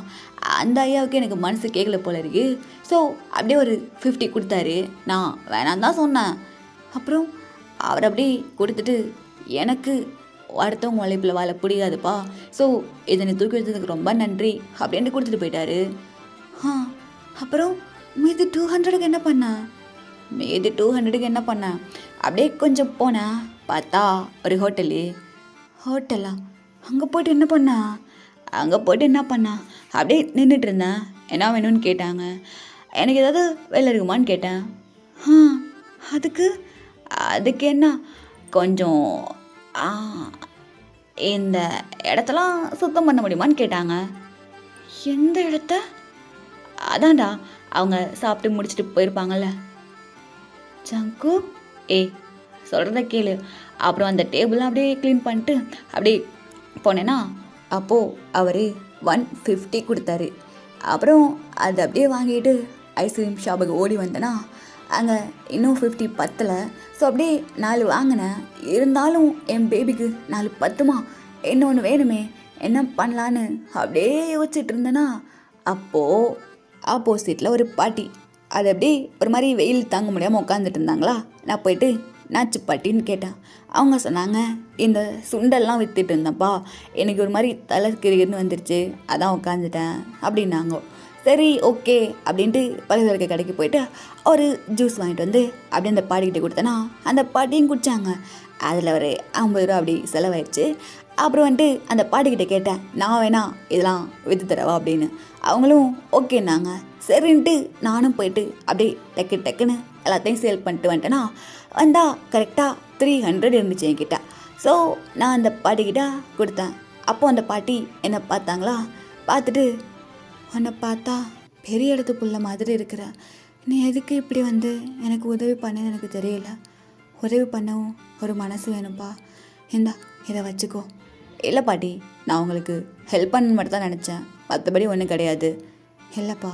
அந்த ஐயாவுக்கு எனக்கு மனசு கேட்கல போல இருக்கு. ஸோ அப்படியே ஒரு 50 கொடுத்தாரு, நான் வேணாம் தான் சொன்னேன். அப்புறம் அவர் அப்படியே கொடுத்துட்டு, எனக்கு அடுத்தவங்க உழைப்பில் வாழ பிடிக்காதுப்பா, ஸோ இதை நீ தூக்கி வச்சதுக்கு ரொம்ப நன்றி அப்படின்ட்டு கொடுத்துட்டு போயிட்டாரு. அப்புறம் மீதி 200க்கு என்ன பண்ணேன், மீதி 200க்கு என்ன பண்ணேன், அப்படியே கொஞ்சம் போனேன், பார்த்தா ஒரு ஹோட்டலா, அங்கே போய்ட்டு என்ன பண்ணா, அப்படியே நின்றுட்டு இருந்தேன். என்ன வேணும்னு கேட்டாங்க, எனக்கு ஏதாவது வேலை இருக்குமான்னு கேட்டேன். அதுக்கு என்ன, கொஞ்சம் இந்த இடத்தெல்லாம் சுத்தம் பண்ண முடியுமான்னு கேட்டாங்க. எந்த இடத்த, அதான்டா அவங்க சாப்பிட்டு முடிச்சுட்டு போயிருப்பாங்கள்ல. ஜங்கு சொல்கிறத கேளு. அப்புறம் அந்த டேபிள்லாம் அப்படியே க்ளீன் பண்ணிட்டு அப்படியே போனேன்னா, அப்போது அவர் 150 கொடுத்தாரு. அப்புறம் அதை அப்படியே வாங்கிட்டு ஐஸ்கிரீம் ஷாப்புக்கு ஓடி வந்தேன்னா, அங்கே இன்னும் 50 பத்தலை. ஸோ அப்படியே 4 வாங்கினேன். இருந்தாலும் என் பேபிக்கு 4 பத்துமா, இன்னொன்று வேணுமே, என்ன பண்ணலான்னு அப்படியே யோசிச்சுட்டு இருந்தேன்னா, அப்போது ஆப்போசிட்டில் ஒரு பாட்டி, அது அப்படியே ஒரு மாதிரி வெயில் தாங்க முடியாமல் உட்காந்துட்டு இருந்தாங்களா. நான் போயிட்டு நாச்சு பாட்டின்னு கேட்டேன். அவங்க சொன்னாங்க, இந்த சுண்டெல்லாம் விற்றுட்டு இருந்தேன்ப்பா, எனக்கு ஒரு மாதிரி தலை கிரிகின்னு வந்துருச்சு, அதான் உட்காந்துட்டேன் அப்படின்னாங்க. சரி ஓகே அப்படின்ட்டு பக்கத்தில் இருக்க கடைக்கு போயிட்டு ஒரு ஜூஸ் வாங்கிட்டு வந்து அப்படியே அந்த பாட்டிக்கிட்டே கொடுத்தேன்னா அந்த பாட்டியும் குடித்தாங்க. அதில் ஒரு 50 ரூபா அப்படி செலவாயிடுச்சு. அப்புறம் வந்துட்டு அந்த பாட்டிக்கிட்ட கேட்டேன், நான் வேணா இதெல்லாம் விற்று தரவா அப்படின்னு. அவங்களும் ஓகேன்னாங்க. சரின்ட்டு நானும் போயிட்டு அப்படியே டக்குன்னு எல்லாத்தையும் சேல் பண்ணிட்டு வந்துட்டேன்னா, வந்தால் கரெக்டாக 300 இருந்துச்சு என்கிட்ட. ஸோ நான் அந்த பாட்டிக்கிட்ட கொடுத்தேன். அப்போது அந்த பாட்டி என்னை பார்த்தாங்களா, பார்த்துட்டு, உன்னை பார்த்தா பெரிய இடத்து புள்ள மாதிரி இருக்கிற, நீ எதுக்கு இப்படி வந்து எனக்கு உதவி பண்ண எனக்கு தெரியல, உதவி பண்ணவும் ஒரு மனசு வேணும்ப்பா, இந்தா இதை வச்சுக்கோ. இல்லை பாட்டி, நான் உங்களுக்கு ஹெல்ப் பண்ண மட்டும் தான் நினச்சேன், மற்றபடி ஒன்றும் கிடையாது. இல்லைப்பா,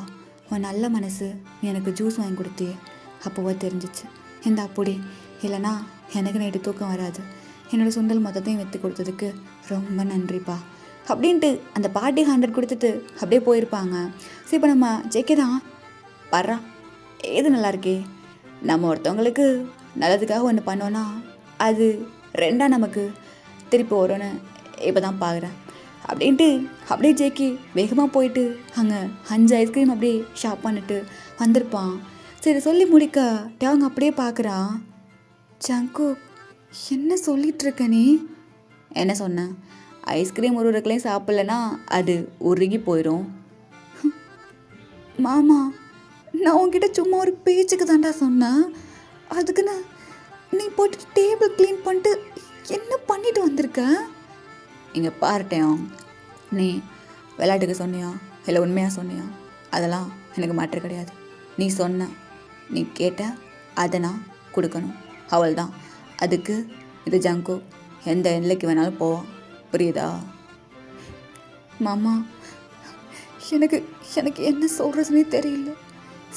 உன் நல்ல மனசு, நீ எனக்கு ஜூஸ் வாங்கி கொடுத்தியே அப்போவா தெரிஞ்சிச்சு, இந்த அப்படி இல்லைனா எனக்கு நைட்டு தூக்கம் வராது, என்னோடய சுண்டல் மொத்தத்தையும் விற்று கொடுத்ததுக்கு ரொம்ப நன்றிப்பா அப்படின்ட்டு அந்த பாட்டி 100 கொடுத்துட்டு அப்படியே போயிருப்பாங்க. சரி, இப்போ நம்ம ஜெயிக்க தான் பர்றா, ஏது நல்லா இருக்கே, நம்ம ஒருத்தவங்களுக்கு நல்லதுக்காக ஒன்று பண்ணோன்னா அது ரெண்டாக நமக்கு திருப்பி வரும்னு இப்போ தான் பார்க்குறேன் அப்படின்ட்டு அப்படியே ஜேக்கி வேகமாக போயிட்டு அங்கே 5 ஐஸ்கிரீம் அப்படியே ஷாப் பண்ணிட்டு வந்திருப்பான். சரி சொல்லி முடிக்க டேங் அப்படியே பார்க்குறான். ஜங்கு என்ன சொல்லிகிட்ருக்க நீ? என்ன சொன்னேன்? ஐஸ்கிரீம் ஒரு கிளையும் சாப்பிட்லன்னா அது உருகி போயிடும். மாமா நான் உங்ககிட்ட சும்மா ஒரு பேச்சுக்கு தாண்டா சொன்னேன். அதுக்குன்னு நீ போட்டு டேபிள் க்ளீன் பண்ணிட்டு என்ன பண்ணிட்டு வந்திருக்க? இங்கே பாருட்டேன், நீ விளையாட்டுக்கு சொன்னியா இல்லை உண்மையாக சொன்னியா அதெல்லாம் எனக்கு மாற்று கிடையாது. நீ சொன்ன, நீ கேட்ட, அதை நான் கொடுக்கணும், அவள் தான். அதுக்கு இது ஜங்கு எந்த எல்லைக்கு வேணாலும் போவான், புரியுதா? மாமா எனக்கு எனக்கு என்ன சொல்கிறதுனே தெரியல.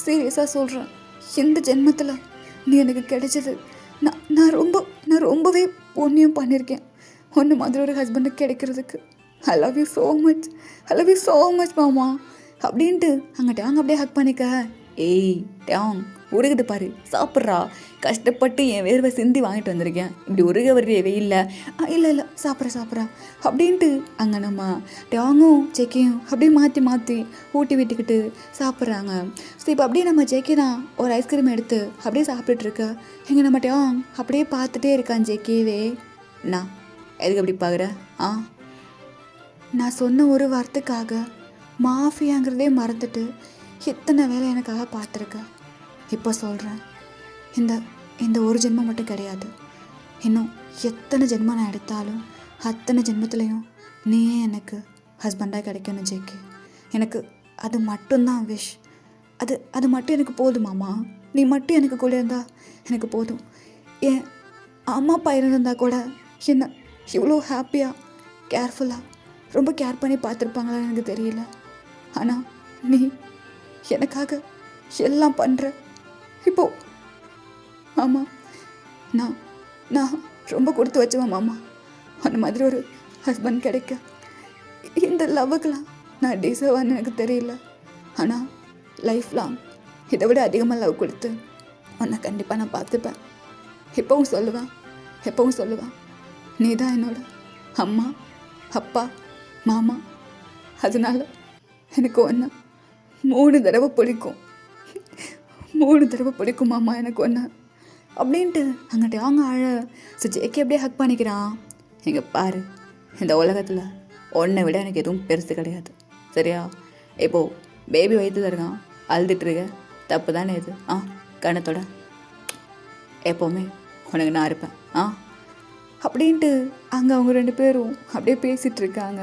சீரியஸாக சொல்கிறேன், இந்த ஜென்மத்தில் நீ எனக்கு கிடைச்சது. நான் ரொம்பவே புண்ணியம் பண்ணியிருக்கேன் ஒன்று மாதிரி ஒரு ஹஸ்பண்டு கிடைக்கிறதுக்கு. ஐ லவ் யூ ஸோ மச் மாமா அப்படின்ட்டு அங்கே டேங் அப்படியே ஹக் பண்ணிக்க. ஏய் டேங் உருகிட்டு பாரு, சாப்பிட்றா, கஷ்டப்பட்டு என் வேர்வை சிந்தி வாங்கிட்டு வந்திருக்கேன், இப்படி உருக வருது வெயில்ல. இல்லை சாப்பிட்றா அப்படின்ட்டு அங்கே நம்ம டேங்கும் ஜேக்கியும் அப்படியே மாற்றி ஊட்டி விட்டுக்கிட்டு சாப்பிட்றாங்க. ஸோ இப்போ அப்படியே நம்ம ஜேக்கி தான் ஒரு ஐஸ்கிரீம் எடுத்து அப்படியே சாப்பிட்டுட்ருக்க. எங்கே நம்ம டேங் அப்படியே பார்த்துட்டே இருக்கான் ஜேக்கியவே. நான் எதுக்கு அப்படி பார்க்குற? நான் சொன்ன ஒரு வார்த்தைக்காக மாஃபியாங்கிறதே மறந்துட்டு எத்தனை வேலை எனக்காக பார்த்துருக்க. இப்போ சொல்கிறேன், இந்த ஒரு ஜென்மம் மட்டும் கிடையாது, இன்னும் எத்தனை ஜென்மம் நான் எடுத்தாலும் அத்தனை ஜென்மத்துலேயும் நீ எனக்கு ஹஸ்பண்டாக கிடைக்கணும் ஜேக்கி. எனக்கு அது மட்டும்தான் விஷ். அது மட்டும் எனக்கு போதும் மாமா. நீ மட்டும் எனக்கு கூட இருந்தால் எனக்கு போதும். என் அம்மா அப்பா இருந்திருந்தா கூட என்ன இவ்வளோ ஹாப்பியாக கேர்ஃபுல்லாக ரொம்ப கேர் பண்ணி பார்த்துருப்பாங்களா எனக்கு தெரியல. ஆனால் நீ எனக்காக எல்லாம் பண்ணுற. இப்போ ஆமாம், நான் ரொம்ப கொடுத்து வச்சுவேன் மாமா, அந்த மாதிரி ஒரு ஹஸ்பண்ட் கிடைக்க. இந்த லவ்வுக்கெலாம் நான் டிசர்வான்னு எனக்கு தெரியல. ஆனால் லைஃப் லாங் இதை விட அதிகமாக லவ் கொடுத்து உன்னை கண்டிப்பாக நான் பார்த்துப்பேன். எப்பவும் சொல்லுவேன் நீ தான் என்னோட அம்மா அப்பா மாமா. அதனால எனக்கு ஒன்று 3 தடவை பிடிக்கும் மாமா, எனக்கு ஒன்று அப்படின்ட்டு அங்கிட்ட அவங்க அழ. ஸோ ஜேக்கி அப்படியே ஹக் பண்ணிக்கிறான். இங்கே பாரு, இந்த உலகத்தில் ஒன்றை விட எனக்கு எதுவும் பெருசு கிடையாது, சரியா? இப்போது பேபி வயிற்றுல இருக்கான், அழுதுட்டுருக்க, தப்பு தானே இது? கணத்தோட எப்போவுமே உனக்கு நான் இருப்பேன் அப்படின்ட்டு அங்கே அவங்க 2 பேரும் அப்படியே பேசிகிட்டு இருக்காங்க.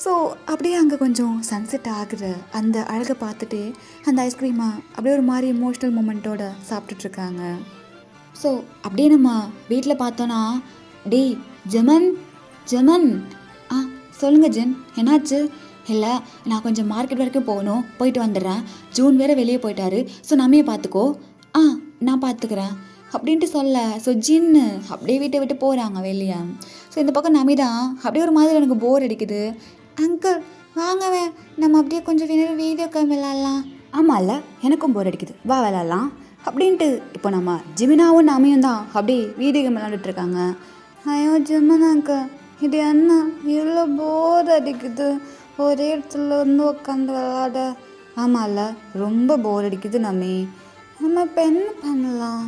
ஸோ அப்படியே அங்கே கொஞ்சம் சன்செட் ஆகுற அந்த அழகை பார்த்துட்டே அந்த ஐஸ்கிரீமை அப்படியே ஒரு மாதிரி எமோஷ்னல் மூமெண்ட்டோட சாப்பிட்டுட்ருக்காங்க. ஸோ அப்படியே நம்ம வீட்டில் பார்த்தோன்னா, டேய் ஜெமன் சொல்லுங்கள் ஜென், என்னாச்சு? இல்லை, நான் கொஞ்சம் மார்க்கெட் வரைக்கும் போகணும், போயிட்டு வந்துடுறேன். ஜூன் வேறு வெளியே போயிட்டாரு, ஸோ நம்மையே பார்த்துக்கோ. நான் பார்த்துக்கிறேன் அப்படின்ட்டு சொல்ல. ஸோ ஜின்னு அப்படியே வீட்டை விட்டு போகிறாங்க வெளியே. ஸோ இந்த பக்கம் நமிதா அப்படியே ஒரு மாதிரி எனக்கு போர் அடிக்குது. அங்கிள் வாங்கவே, நம்ம அப்படியே கொஞ்சம் நேரம் வீடியோ கேம் விளாட்லாம். ஆமாம்ல, எனக்கும் போர் அடிக்குது, வா விளாட்லாம் அப்படின்ட்டு இப்போ நம்ம ஜிமினாவும் நமியும் தான் அப்படியே வீடியோ கேம் விளாண்டுட்ருக்காங்க. ஐயோ ஜிமினா அங்கிள், இது என்ன இவ்வளோ போர் அடிக்குது, ஒரே இடத்துல வந்து உட்காந்து விளாட. ஆமாம்ல, ரொம்ப போர் அடிக்குது நம்மி. நம்ம இப்போ என்ன பண்ணலாம்?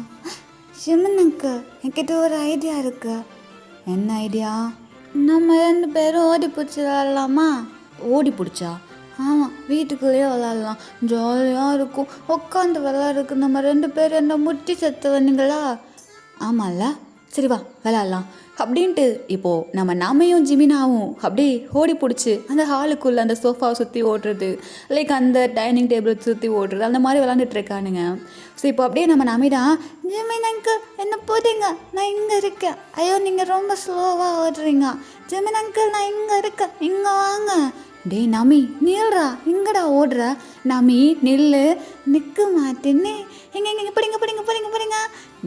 ஜிமினாக்கு என்கிட்ட ஒரு ஐடியா இருக்கு. என்ன ஐடியா? நம்ம 2 பேரும் ஓடி பிடிச்சி விளாட்லாமா? ஓடி பிடிச்சா? ஆமாம், வீட்டுக்குள்ளேயே விளாட்லாம், ஜாலியாக இருக்கும், உட்காந்து விளாட்றதுக்கு. நம்ம 2 பேர் என்ன முட்டி செத்து வந்தீங்களா? ஆமாம்ல, சரி வா விளாட்லாம் அப்படின்ட்டு இப்போது நம்ம நமையும் ஜிமினாவும் அப்படியே ஓடி பிடிச்சி அந்த ஹாலுக்குள்ளே அந்த சோஃபாவை சுற்றி ஓடுறது, லைக் அந்த டைனிங் டேபிளை சுற்றி ஓடுறது, அந்த மாதிரி விளாண்டுட்டு இருக்கானுங்க. ஸோ இப்போ அப்படியே நம்ம நமிதா, ஜிமின் அங்கிள் என்ன போதீங்க, நான் இங்கே இருக்கேன். ஐயோ நீங்கள் ரொம்ப ஸ்லோவாக ஓடுறீங்க. ஜிமின் அங்கிள் நான் இங்கே இருக்கேன், இங்கே வாங்க. டேய் நமி நில்றா, இங்கடா ஓடுற? நமி நில்லு, நிற்க மாட்டேன்னு. எங்க பிடிங்க.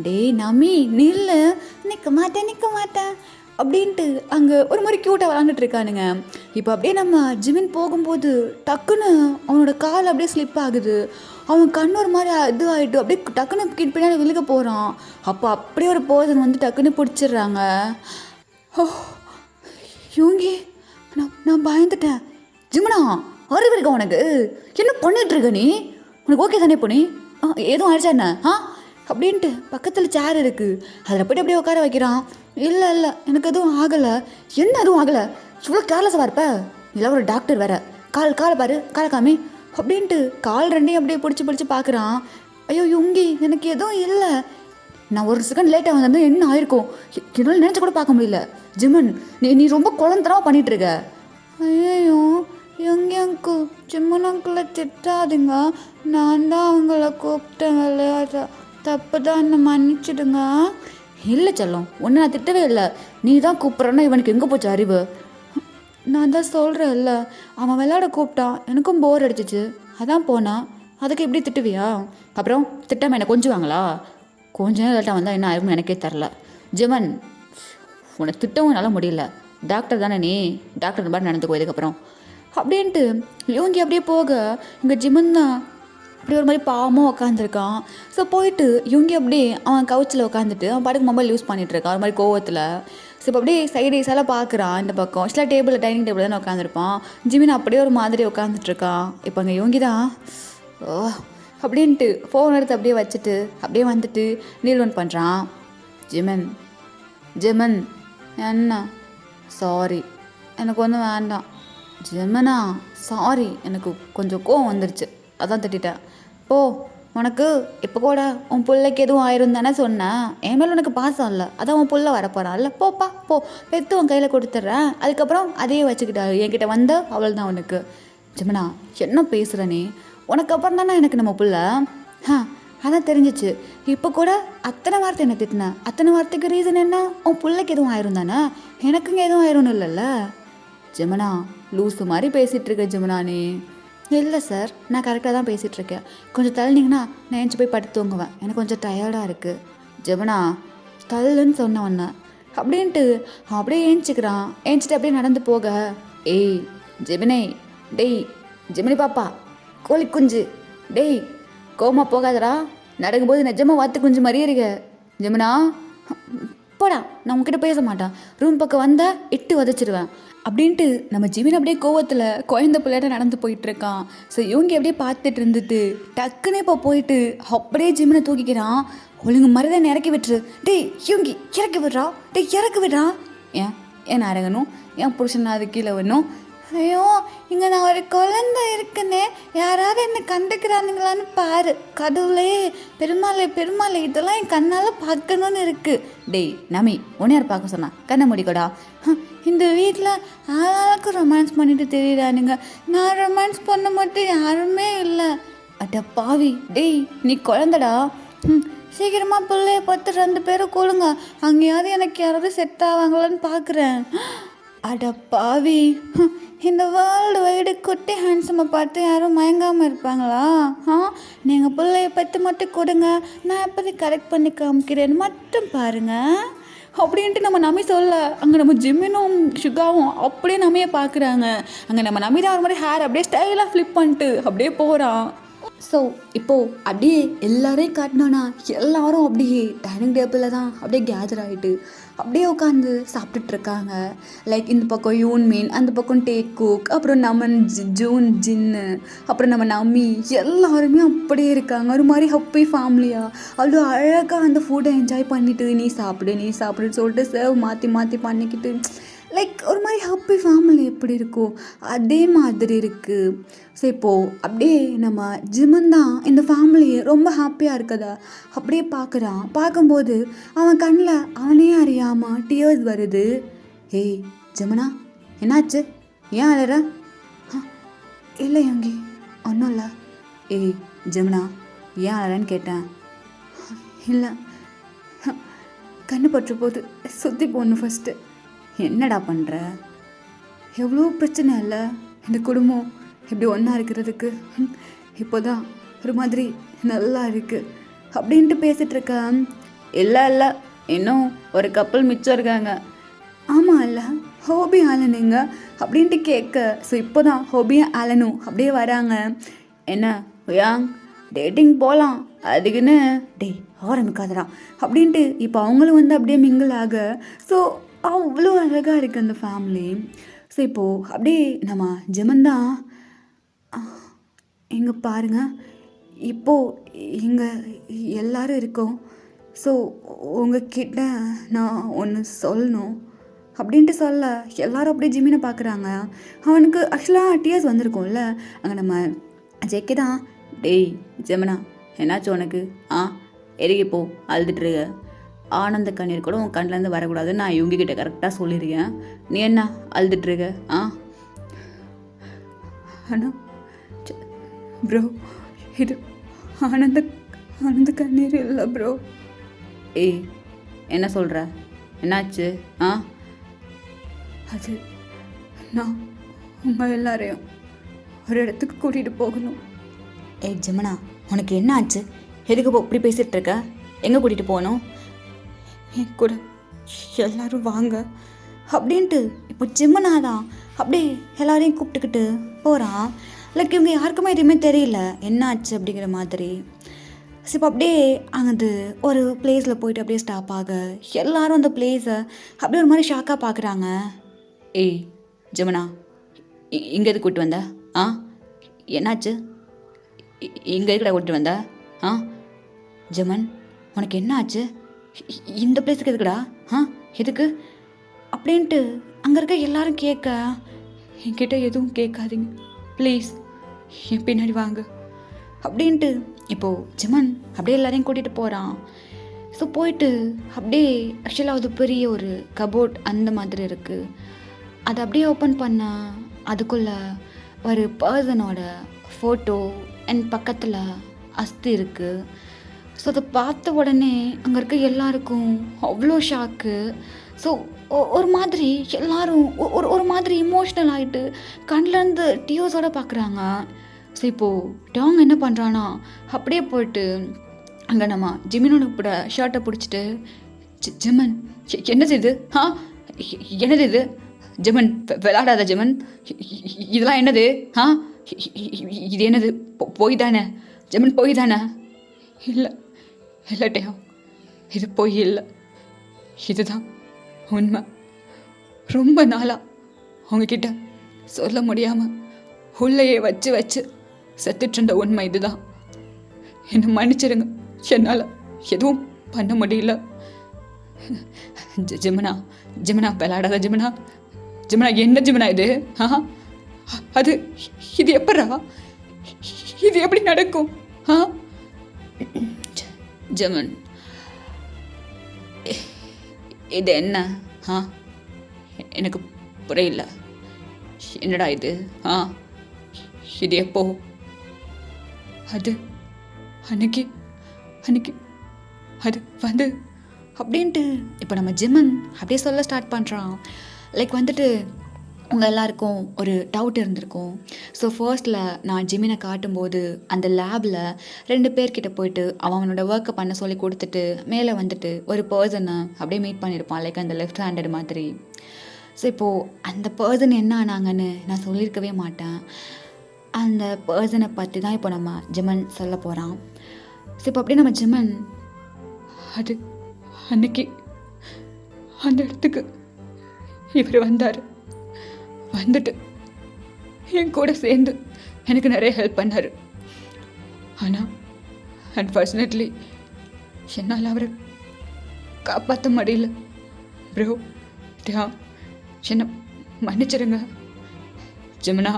டேய் நமி நில்லு, நிற்க மாட்டேன் அப்படின்ட்டு அங்கே ஒரு மாதிரி க்யூட்டாக விளாண்டுட்டு இருக்கானுங்க. இப்போ அப்படியே நம்ம ஜிமின் போகும்போது டக்குன்னு அவனோட கால் அப்படியே ஸ்லிப் ஆகுது. அவன் கண்ணு ஒரு மாதிரி இது ஆகிட்டு அப்படியே டக்குன்னு பின்னாடி விழுக போகிறான். அப்போ அப்படியே ஒரு பர்சன் வந்து டக்குன்னு பிடிச்சிடுறாங்க. ஓ யோங்கி, நான் பயந்துட்டேன். ஜிமனா, அறிவு இருக்கா உனக்கு? என்ன பண்ணிட்டு இருக்க நீ? உனக்கு ஓகே தானே பொண்ணு? எதுவும் ஆயிடுச்சா என்ன? அப்படின்ட்டு பக்கத்தில் சேர் இருக்குது, அதில் போய்ட்டு அப்படியே உட்கார வைக்கிறான். இல்லை எனக்கு எதுவும் ஆகலை. என்ன எதுவும் ஆகலை? இவ்வளோ கேர்லெஸ்ஸாக இருப்ப? இல்லை ஒரு டாக்டர் வேற. காலை பாரு, காலை காமி அப்படின்ட்டு கால் ரெண்டையும் அப்படியே பிடிச்சி பார்க்குறான். ஐயோ யுங்கி, எனக்கு எதுவும் இல்லை. நான் ஒரு செகண்ட் லேட்டாக வந்தது என்ன ஆயிருக்கும் என்னால் நினச்சி கூட பார்க்க முடியல. ஜிமன், நீ ரொம்ப குழந்தரமாக பண்ணிகிட்ருக்க. ஐயோ யுங்கி அங்கிள், ஜிம்மன் அங்கிளை திட்டாதுங்க. நான் தான் அவங்கள கூப்பிட்டேன் விளையாட. தப்பு தான், என்ன மன்னிச்சிடுங்க. இல்லை செல்லம், ஒன்று நான் திட்டவே இல்லை. நீ தான் கூப்பிட்றன்னா இவனுக்கு எங்கே போச்சு அறிவு? நான் தான் சொல்கிறேன் இல்லை, அவன் விளையாட கூப்பிட்டான், எனக்கும் போர் அடிச்சிச்சு, அதான் போனான். அதுக்கு எப்படி திட்டுவியா? அப்புறம் திட்டாமல் என்ன கொஞ்சுவாங்களா? கொஞ்ச நேரம் லேட்டாக வந்தால் என்ன ஆயிருக்கும் எனக்கே தரல. ஜிமன், உன்னை திட்டவும் என்னால் முடியல. டாக்டர் தானே நீ, டாக்டர் மாதிரி நடந்துக்கோ இதுக்கப்புறம் அப்படின்ட்டு யோங்கி அப்படியே போக இங்கே ஜிமன் தான் அப்படியே ஒரு மாதிரி பாவமாக உட்காந்துருக்கான். ஸோ போயிட்டு யோங்கி அப்படியே அவன் கவுச்சில் உட்காந்துட்டு அவன் பாட்டுக்கு மொபைல் யூஸ் பண்ணிகிட்ருக்கான் ஒரு மாதிரி கோவத்தில். ஸோ இப்போ அப்படியே சைடெல்லாம் பார்க்குறான் இந்த பக்கம். சில டேபிளில் டைனிங் டேபிள் தானே உட்காந்துருப்பான். ஜிமின் அப்படியே ஒரு மாதிரி உட்காந்துட்ருக்கான். இப்போ அங்கே யோங்கி தான் ஓ அப்படின்ட்டு ஃபோன் எடுத்து அப்படியே வச்சுட்டு அப்படியே வந்துட்டு நீல் ஒன் பண்ணுறான். ஜிமன் என்ன? சாரி, எனக்கு ஒன்றும் வேண்டாம். ஜிமனா, சாரி, எனக்கு கொஞ்சம் கோவம் வந்துருச்சு, அதான் திட்டேன். போ, உனக்கு இப்போ கூட உன் பிள்ளைக்கு எதுவும் ஆயிரும் தானே சொன்னேன். என் மேலே உனக்கு பாசம் இல்லை, அதான் உன் பிள்ளை வரப்போகிறான் இல்லை. போப்பா போ, பெற்று உன் கையில் கொடுத்துட்றேன். அதுக்கப்புறம் அதையே வச்சுக்கிட்டாரு என்கிட்ட வந்த அவள் தான் உனக்கு. ஜிமனா, என்ன பேசுகிற நீ? உனக்கு அப்புறம் தானே எனக்கு நம்ம பிள்ளை. அதான் தெரிஞ்சிச்சு. இப்போ கூட அத்தனை வார்த்தை என்ன திட்டினேன். அத்தனை வார்த்தைக்கு ரீசன் என்ன? உன் பிள்ளைக்கு எதுவும் ஆயிரும் தானே, எனக்குங்க எதுவும் ஆயிரும்னு இல்லைல்ல. ஜிமனா, லூஸு மாதிரி பேசிகிட்டு இருக்க ஜிமனா நீ. இல்லை சார், நான் கரெக்டாக தான் பேசிகிட்ருக்கேன். கொஞ்சம் தள்ளினீங்கன்னா நான் ஏஞ்சி போய் படுத்து தூங்குவேன், எனக்கு கொஞ்சம் டயர்டாக இருக்குது. ஜிமனா, தள்ளுன்னு சொன்ன ஒன்று அப்படின்ட்டு அவன் அப்படியே ஏஞ்சிக்கிறான். ஏஞ்சிட்டு அப்படியே நடந்து போக, ஏய் ஜெமினே, டேய் ஜெமினி பாப்பா, கோழி குஞ்சு, டேய் கோமா போகாதடா, நடக்கும்போது நிஜமாக வாத்து குஞ்சு மாதிரியே இருக்க. ஜெமினா, போடா, நான் உங்ககிட்ட பேச மாட்டேன், ரூம் பக்கம் வந்தால் இட்டு உதச்சிடுவேன் அப்படின்ட்டு நம்ம ஜிமின் அப்படியே கோவத்தில் குழந்த பிள்ளையாட்ட நடந்து போயிட்டுருக்கான். ஸோ இவங்க அப்படியே பார்த்துட்டு இருந்துட்டு டக்குன்னு இப்போ போயிட்டு அப்படியே ஜிமினை தூக்கிக்கிறான். ஒழுங்கு மரியாதை இறக்கி விட்டுரு. டேய் யோங்கி, இறக்கி விடுறா, டேய் இறக்கி விடுறா. ஏன் இறங்கணும்? என் புருஷன் அது கீழே வரணும்? ஐயோ, இங்கே நான் ஒரு குழந்தை இருக்குன்னே யாராவது என்னை கண்டுக்கிறானுங்களான்னு பாரு. கடவுளே, பெருமாளே, இதெல்லாம் என் கண்ணால் பார்க்கணுன்னு இருக்குது. டேய் நமி, உன்னை யார் பார்க்க சொன்னா? கண்ணை முடிக்கடா. இந்த வீட்டில் ஆளாளுக்கும் ரொமான்ஸ் பண்ணிட்டு தெரியுறானுங்க. நான் ரொமான்ஸ் பண்ண மட்டும் யாருமே இல்லை. அட பாவி, டேய் நீ குழந்தடா. சீக்கிரமாக பிள்ளைய பார்த்து 2 பேரும் கூழுங்க. அங்கேயாவது எனக்கு யாராவது செட் ஆவாங்களான்னு பார்க்குறேன். அட பாவி, இந்த வேர்ல்டு வைடு குட்டி ஹேண்ட்ஸமாக பார்த்து யாரும் மயங்காமல் இருப்பாங்களா? நீங்கள் பிள்ளைய பற்றி மட்டும் கொடுங்க, நான் எப்படி கரெக்ட் பண்ணி காமிக்கிறேன்னு மட்டும் பாருங்கள் அப்படின்ட்டு நம்ம நம்பி சொல்ல, அங்கே நம்ம ஜிம்மினும் சுகாவும் அப்படியே நம்மையே பார்க்குறாங்க. அங்கே நம்ம நம்பி தான் ஒரு மாதிரி ஹேர் அப்படியே ஸ்டைலாக ஃப்ளிப் பண்ணிட்டு அப்படியே போகிறான். ஸோ இப்போது அப்படியே எல்லாரையும் காட்டினோன்னா எல்லாரும் அப்படியே டைனிங் டேபிளில் தான் அப்படியே கேதர் ஆகிட்டு அப்படியே உட்காந்து சாப்பிட்டுட்ருக்காங்க. லைக் இந்த பக்கம் யூன்மீன், அந்த பக்கம் டேக் குக், அப்புறம் நம்ம ஜூன் ஜின்னு, அப்புறம் நம்ம நம்மி, எல்லாருமே அப்படியே இருக்காங்க. ஒரு மாதிரி ஹாப்பி ஃபேமிலியாக அவ்வளோ அழகாக அந்த ஃபுட்டை என்ஜாய் பண்ணிவிட்டு நீ சாப்பிடுன்னு சொல்லிட்டு சர்வ் மாற்றி பண்ணிக்கிட்டு லைக் ஒரு மாதிரி ஹாப்பி ஃபேமிலி எப்படி இருக்கும் அதே மாதிரி இருக்குது. ஸோ இப்போது அப்படியே நம்ம ஜிமன் தான் இந்த ஃபேமிலியை ரொம்ப ஹாப்பியாக இருக்கதா அப்படியே பார்க்குறான். பார்க்கும்போது அவன் கண்ணில் அவனே அறியாமல் டியர்ஸ் வருது. ஏய் ஜிமனா, என்னாச்சு? ஏன் அழற? இல்லை யோங்கி, ஒன்றும் இல்லை. ஏய் ஜிமனா, ஏன் அழறன்னு கேட்டேன். இல்லை, கண்ணு பற்ற போது சுற்றி போடணும் ஃபஸ்ட்டு. என்னடா பண்ணுற? எவ்வளோ பிரச்சனை இல்லை இந்த குடும்பம் இப்படி ஒன்றா இருக்கிறதுக்கு. இப்போ தான் ஒரு மாதிரி நல்லா இருக்குது அப்படின்ட்டு பேசிகிட்ருக்கேன். இல்லை, இன்னும் ஒரு கப்பல் மிச்சம் இருக்காங்க. ஆமாம் இல்லை, ஹோபி ஆலனுங்க அப்படின்ட்டு கேட்க. ஸோ இப்போ தான் ஹோபியும் ஆலனும் அப்படியே வராங்க. என்ன யாங், டேட்டிங் போகலாம் அதுக்குன்னு டேய் ஆரம்பிக்காதடா அப்படின்ட்டு இப்போ அவங்களும் வந்து அப்படியே மிங்கிள் ஆக. ஸோ அவ்வளோ அழகாக இருக்குது அந்த ஃபேமிலி. ஸோ இப்போது அப்படியே நம்ம ஜெமன் தான் இங்கே பாருங்க, இப்போது இங்கே எல்லாரும் இருக்கோம். ஸோ உங்ககிட்ட நான் ஒன்று சொல்லணும் அப்படின்ட்டு சொல்ல எல்லாரும் அப்படியே ஜிமினை பார்க்குறாங்க. அவனுக்கு ஆக்சுவலாக டிஎஸ் வந்திருக்கோம்ல, அங்கே நம்ம ஜேக்கே தான் டேய் ஜெமனா என்னாச்சு உனக்கு எருகி போ அழுதுட்டுருக்க, ஆனந்த கண்ணீர் கூட உன் கண்ணிலேருந்து வரக்கூடாதுன்னு நான் இவங்ககிட்ட கரெக்டாக சொல்லியிருக்கேன். நீ என்ன அழுதுட்டுருக்க? ஆனால் ப்ரோ இது ஆனந்த ஆனந்த கண்ணீர் இல்லை ப்ரோ. ஏய் என்ன சொல்கிற, என்னாச்சு? அது நான் உங்கள் எல்லாரையும் ஒரு இடத்துக்கு கூட்டிகிட்டு போகணும். ஏய் ஜெமனா உனக்கு என்ன ஆச்சு? எதுக்கு இப்படி பேசிகிட்டு இருக்க? எங்கே கூட்டிகிட்டு போகணும்? என் கூட எல்லாரும் வாங்க அப்படின்ட்டு இப்போ ஜெமனா தான் அப்படியே எல்லாரையும் கூப்பிட்டுக்கிட்டு போகிறான். லைக் இவங்க யாருக்குமே எதுவுமே தெரியல என்ன ஆச்சு அப்படிங்கிற மாதிரி. ஸோ இப்போ அப்படியே அங்கே ஒரு பிளேஸில் போயிட்டு அப்படியே ஸ்டாப் ஆக எல்லாரும் அந்த பிளேஸை அப்படியே ஒரு மாதிரி ஷாக்காக பார்க்குறாங்க. ஏய் ஜெமனா இங்கே எது கூப்பிட்டு வந்த? என்னாச்சு? இங்கே எதுக்கடா கூப்பிட்டு வந்த? ஜெமன் உனக்கு என்ன ஆச்சு? இந்த பிளேஸுக்கு எதுக்குடா? எதுக்கு அப்படின்ட்டு அங்கே இருக்க எல்லாரும் கேட்க, என்கிட்ட எதுவும் கேட்காதீங்க ப்ளீஸ், என் பின்னாடி வாங்க அப்படின்ட்டு இப்போது ஜெமன் அப்படியே எல்லாரையும் கூட்டிகிட்டு போகிறான். ஸோ போயிட்டு அப்படியே ஆக்சுவலாக அது பெரிய ஒரு கபோர்ட் அந்த மாதிரி இருக்குது. அதை அப்படியே ஓப்பன் பண்ண அதுக்குள்ளே ஒரு பர்சனோட ஃபோட்டோ அண்ட் பக்கத்தில் அஸ்தி இருக்குது. ஸோ அதை பார்த்த உடனே அங்கே இருக்க எல்லாருக்கும் அவ்வளோ ஷாக்கு. ஸோ ஒரு மாதிரி எல்லாரும் ஒரு மாதிரி இமோஷ்னல் ஆகிட்டு கண்ணிலேருந்து டியோஸோடு பார்க்குறாங்க. ஸோ இப்போது டாங் என்ன பண்ணுறான்னா அப்படியே போயிட்டு அங்கே நம்ம ஜிமினோட ஷர்ட்டை பிடிச்சிட்டு ஜெமன் என்னது இது? என்னது இது? ஜெமன் விளாடாத ஜெமன், இதெல்லாம் என்னது? இது என்னது? போய் தானே ஜெமன், போய் தானே? இல்லை இல்லட்டையா, இது போய் இல்லை, இதுதான் உண்மை. ரொம்ப நாளாக அவங்கக்கிட்ட சொல்ல முடியாமல் உள்ளேயே வச்சு வச்சு செத்துட்டு இருந்த உண்மை இதுதான். என்னை மன்னிச்சிடுங்க, என்னால் எதுவும் பண்ண முடியல. ஜெமனா ஜெமனா விளையாடாத ஜெமனா. ஜெமனா என்ன ஜெமனா இது? அது இது எப்படா? இது எப்படி நடக்கும்? ஜெமன் இது என்ன? எனக்கு புரியல. என்னடா இது? இது எப்போ? அது அன்னைக்கு அது வந்து அப்படின்ட்டு இப்போ நம்ம ஜெமன் அப்படியே சொல்ல ஸ்டார்ட் பண்ணுறான். லைக் வந்துட்டு உங்கள் எல்லாருக்கும் ஒரு டவுட் இருந்திருக்கும். ஸோ ஃபர்ஸ்ட்டில் நான் ஜிமினை காட்டும்போது அந்த லேபில் 2 பேர்கிட்ட போயிட்டு அவனோட ஒர்க்கை பண்ண சொல்லி கொடுத்துட்டு மேலே வந்துட்டு ஒரு பர்சனை அப்படியே மீட் பண்ணியிருப்பான், லைக் அந்த லெஃப்ட் ஹேண்டட் மாதிரி. ஸோ இப்போது அந்த பர்சன் என்ன ஆனாங்கன்னு நான் சொல்லியிருக்கவே மாட்டேன். அந்த பர்சனை பற்றி தான் இப்போ நம்ம ஜெமன் சொல்ல போகிறான். ஸோ இப்போ அப்படியே நம்ம ஜெமன் அது அன்னைக்கு அந்த இடத்துக்கு இவர் வந்தார். வந்துட்டு என் கூட சேர்ந்து எனக்கு நிறைய ஹெல்ப் பண்ணார். ஆனால் அன்ஃபார்ச்சுனேட்லி என்னால் அவரை காப்பாற்ற முடியல. ப்ரோ என்னை மன்னிச்சிடுங்க. ஜெமனா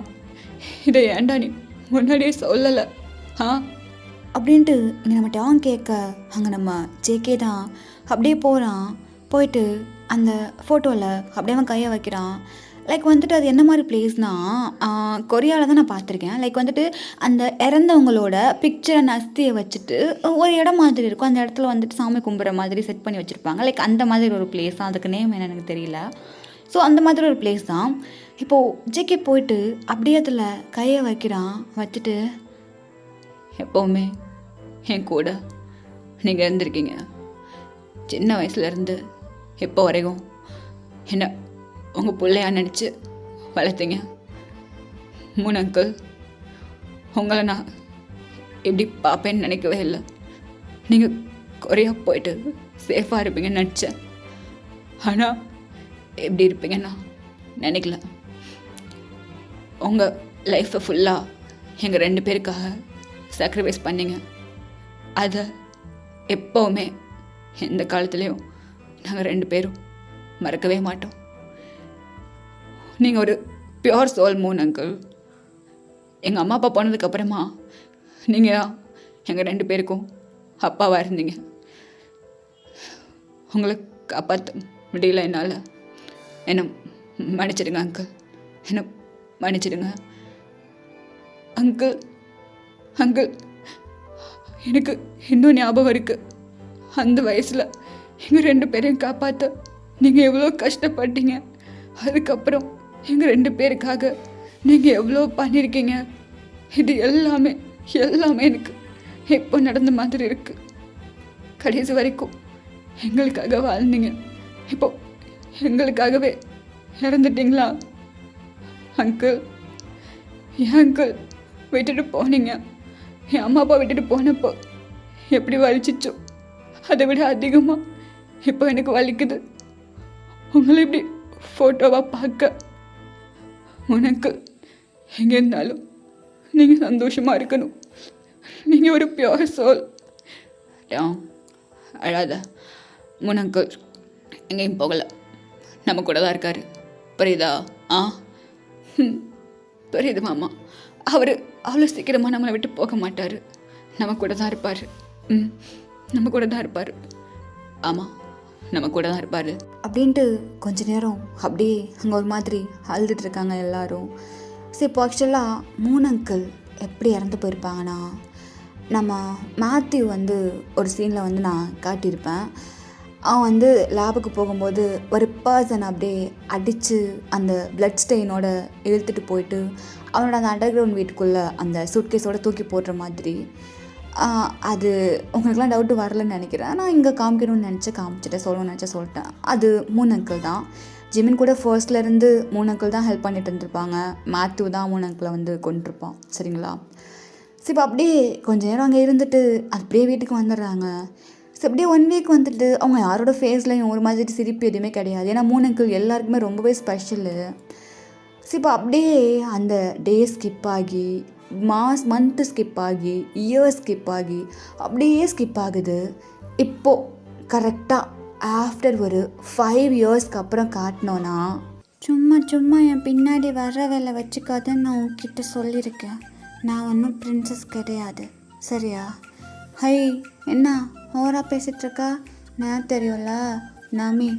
இதை ஏன்டா நீ முன்னாடியே சொல்லலை அப்படின்ட்டு இங்கே நம்ம டாங் கேட்க அங்கே நம்ம ஜேகே தான் அப்படியே போகிறான். போயிட்டு அந்த ஃபோட்டோவில் அப்படியே அவன் கையை வைக்கிறான். லைக் வந்துட்டு அது என்ன மாதிரி பிளேஸ்னால் கொரியாவில் தான் நான் பார்த்துருக்கேன். லைக் வந்துட்டு அந்த இறந்தவங்களோட பிக்சரை அஸ்தியை வச்சுட்டு ஒரு இடம் மாதிரி இருக்கும். அந்த இடத்துல வந்துட்டு சாமி கும்பிட்ற மாதிரி செட் பண்ணி வச்சுருப்பாங்க. லைக் அந்த மாதிரி ஒரு பிளேஸ் தான். அதுக்கு நேம் என்ன எனக்கு தெரியல. ஸோ அந்த மாதிரி ஒரு பிளேஸ் தான். இப்போது ஜேகே போயிட்டு அப்படியே அதில் கையை வைக்கிறான். வச்சுட்டு எப்போவுமே என் கூட நீங்கள் இருந்திருக்கீங்க. சின்ன வயசுலேருந்து எப்போ வரைக்கும் என்ன உங்கள் பிள்ளையா நினச்சி வளர்த்தீங்க. 3 அங்கிள், உங்களை நான் இப்படி பார்ப்பேன்னு நினைக்கவே இல்லை. நீங்கள் கொரியா போயிட்டு சேஃபாக இருப்பீங்கன்னு நினச்சேன். ஆனால் எப்படி இருப்பீங்கன்னா நினைக்கல. உங்கள் லைஃப்பை ஃபுல்லாக எங்கள் 2 பேருக்காக சாக்ரிஃபைஸ் பண்ணிங்க. அதை எப்போவுமே எந்த காலத்துலேயும் நாங்கள் 2 பேரும் மறக்கவே மாட்டோம். நீங்கள் ஒரு பியோர் சோல் மூன் அங்கிள். எங்கள் அம்மா அப்பா போனதுக்கப்புறமா நீங்கள் எங்கள் 2 பேருக்கும் அப்பாவாக இருந்தீங்க. உங்களை காப்பாற்ற முடியல என்னால். என்னை மன்னிச்சிடுங்க அங்கிள், என்னை மன்னிச்சிடுங்க அங்கிள். அங்கிள், எனக்கு இன்னும் ஞாபகம் இருக்குது, அந்த வயசில் எங்கள் 2 பேரையும் காப்பாற்ற நீங்கள் எவ்வளோ கஷ்டப்பட்டீங்க. அதுக்கப்புறம் எங்கள் 2 பேருக்காக நீங்கள் எவ்வளோ பண்ணியிருக்கீங்க. இது எல்லாமே எனக்கு எப்போ நடந்த மாதிரி இருக்குது. கடைசி வரைக்கும் எங்களுக்காக வாழ்ந்தீங்க, இப்போ எங்களுக்காகவே இறந்துட்டீங்களா அங்கிள்? என் அங்கிள் விட்டுட்டு போனீங்க. என் அம்மா அப்பா விட்டுட்டு போனப்போ எப்படி வலிச்சிச்சோ அதை விட அதிகமாக இப்போ எனக்கு வலிக்குது உங்களை இப்படி ஃபோட்டோவாக பார்க்க. உனக்கு எங்கே இருந்தாலும் நீங்கள் சந்தோஷமாக இருக்கணும். நீங்கள் ஒரு பியோர் சோல். அழாத. முனக்கு எங்கேயும் போகலை, நம்ம கூட தான் இருக்கார். புரியுதா? புரியுது மாமா. அவர் அவ்வளோ சீக்கிரமாக நம்மளை விட்டு போக மாட்டார். நம்ம கூட தான் இருப்பார். நம்ம கூட தான் இருப்பார். ஆமாம், நம்ம கூட தான் இருப்பார் அப்படின்ட்டு கொஞ்ச நேரம் அப்படியே அங்கே ஒரு மாதிரி அழுதுட்டு இருக்காங்க எல்லாரும். சரி, இப்போ ஆக்சுவலாக மூன் அங்கிள் எப்படி இறந்து போயிருப்பாங்கன்னா, நம்ம மேத்யூ வந்து ஒரு சீனில் வந்து நான் காட்டியிருப்பேன். அவன் லேபுக்கு போகும்போது ஒரு பர்சன் அப்படியே அடித்து அந்த பிளட் ஸ்டெயினோட இழுத்துட்டு போயிட்டு அவனோட அந்த அண்டர் கிரவுண்ட் வீட்டுக்குள்ளே அந்த சூட்கேஸோடு தூக்கி போடுற மாதிரி. அது உங்களுக்குலாம் டவுட்டு வரலன்னு நினைக்கிறேன். நான் இங்கே காமிக்கணும்னு காமிச்சிட்டேன், சொல்லணும்னு சொல்லிட்டேன். அது மூன் அங்கிள் தான். ஜிமின் கூட ஃபர்ஸ்ட்லேருந்து மூன் அங்கிள் தான் ஹெல்ப் பண்ணிட்டு இருந்திருப்பாங்க. மேத்யூ தான் மூன் அங்கிளை கொண்டிருப்பான். சரிங்களா? சரி, இப்போ அப்படியே கொஞ்சம் நேரம் அங்கே இருந்துட்டு அப்படியே வீட்டுக்கு வந்துடுறாங்க. ஸோ அப்படியே 1 வீக் வந்துட்டு அவங்க யாரோட ஃபேஸ்லையும் ஒரு மாதிரி சிரிப்பு எதுவுமே கிடையாது. ஏன்னா மூன் அங்கிள் எல்லாருக்குமே ரொம்பவே ஸ்பெஷலு. ஸோ இப்போ அப்படியே அந்த டே ஸ்கிப் ஆகி மந்த்து ஸ்கிப் ஆகி இயர் ஸ்கிப் ஆகி அப்படியே ஸ்கிப் ஆகுது. இப்போது கரெக்டாக ஆஃப்டர் ஒரு 5 இயர்ஸ்க்கு அப்புறம் காட்டினோன்னா, சும்மா என் பின்னாடி வர வேலை வச்சுக்காதுன்னு நான் உன்கிட்ட சொல்லியிருக்கேன். நான் ஒன்றும் பிரின்சஸ் கிடையாது, சரியா? ஹை, என்ன ஓவராக பேசிகிட்ருக்கா? நான் தெரியும்ல, நமி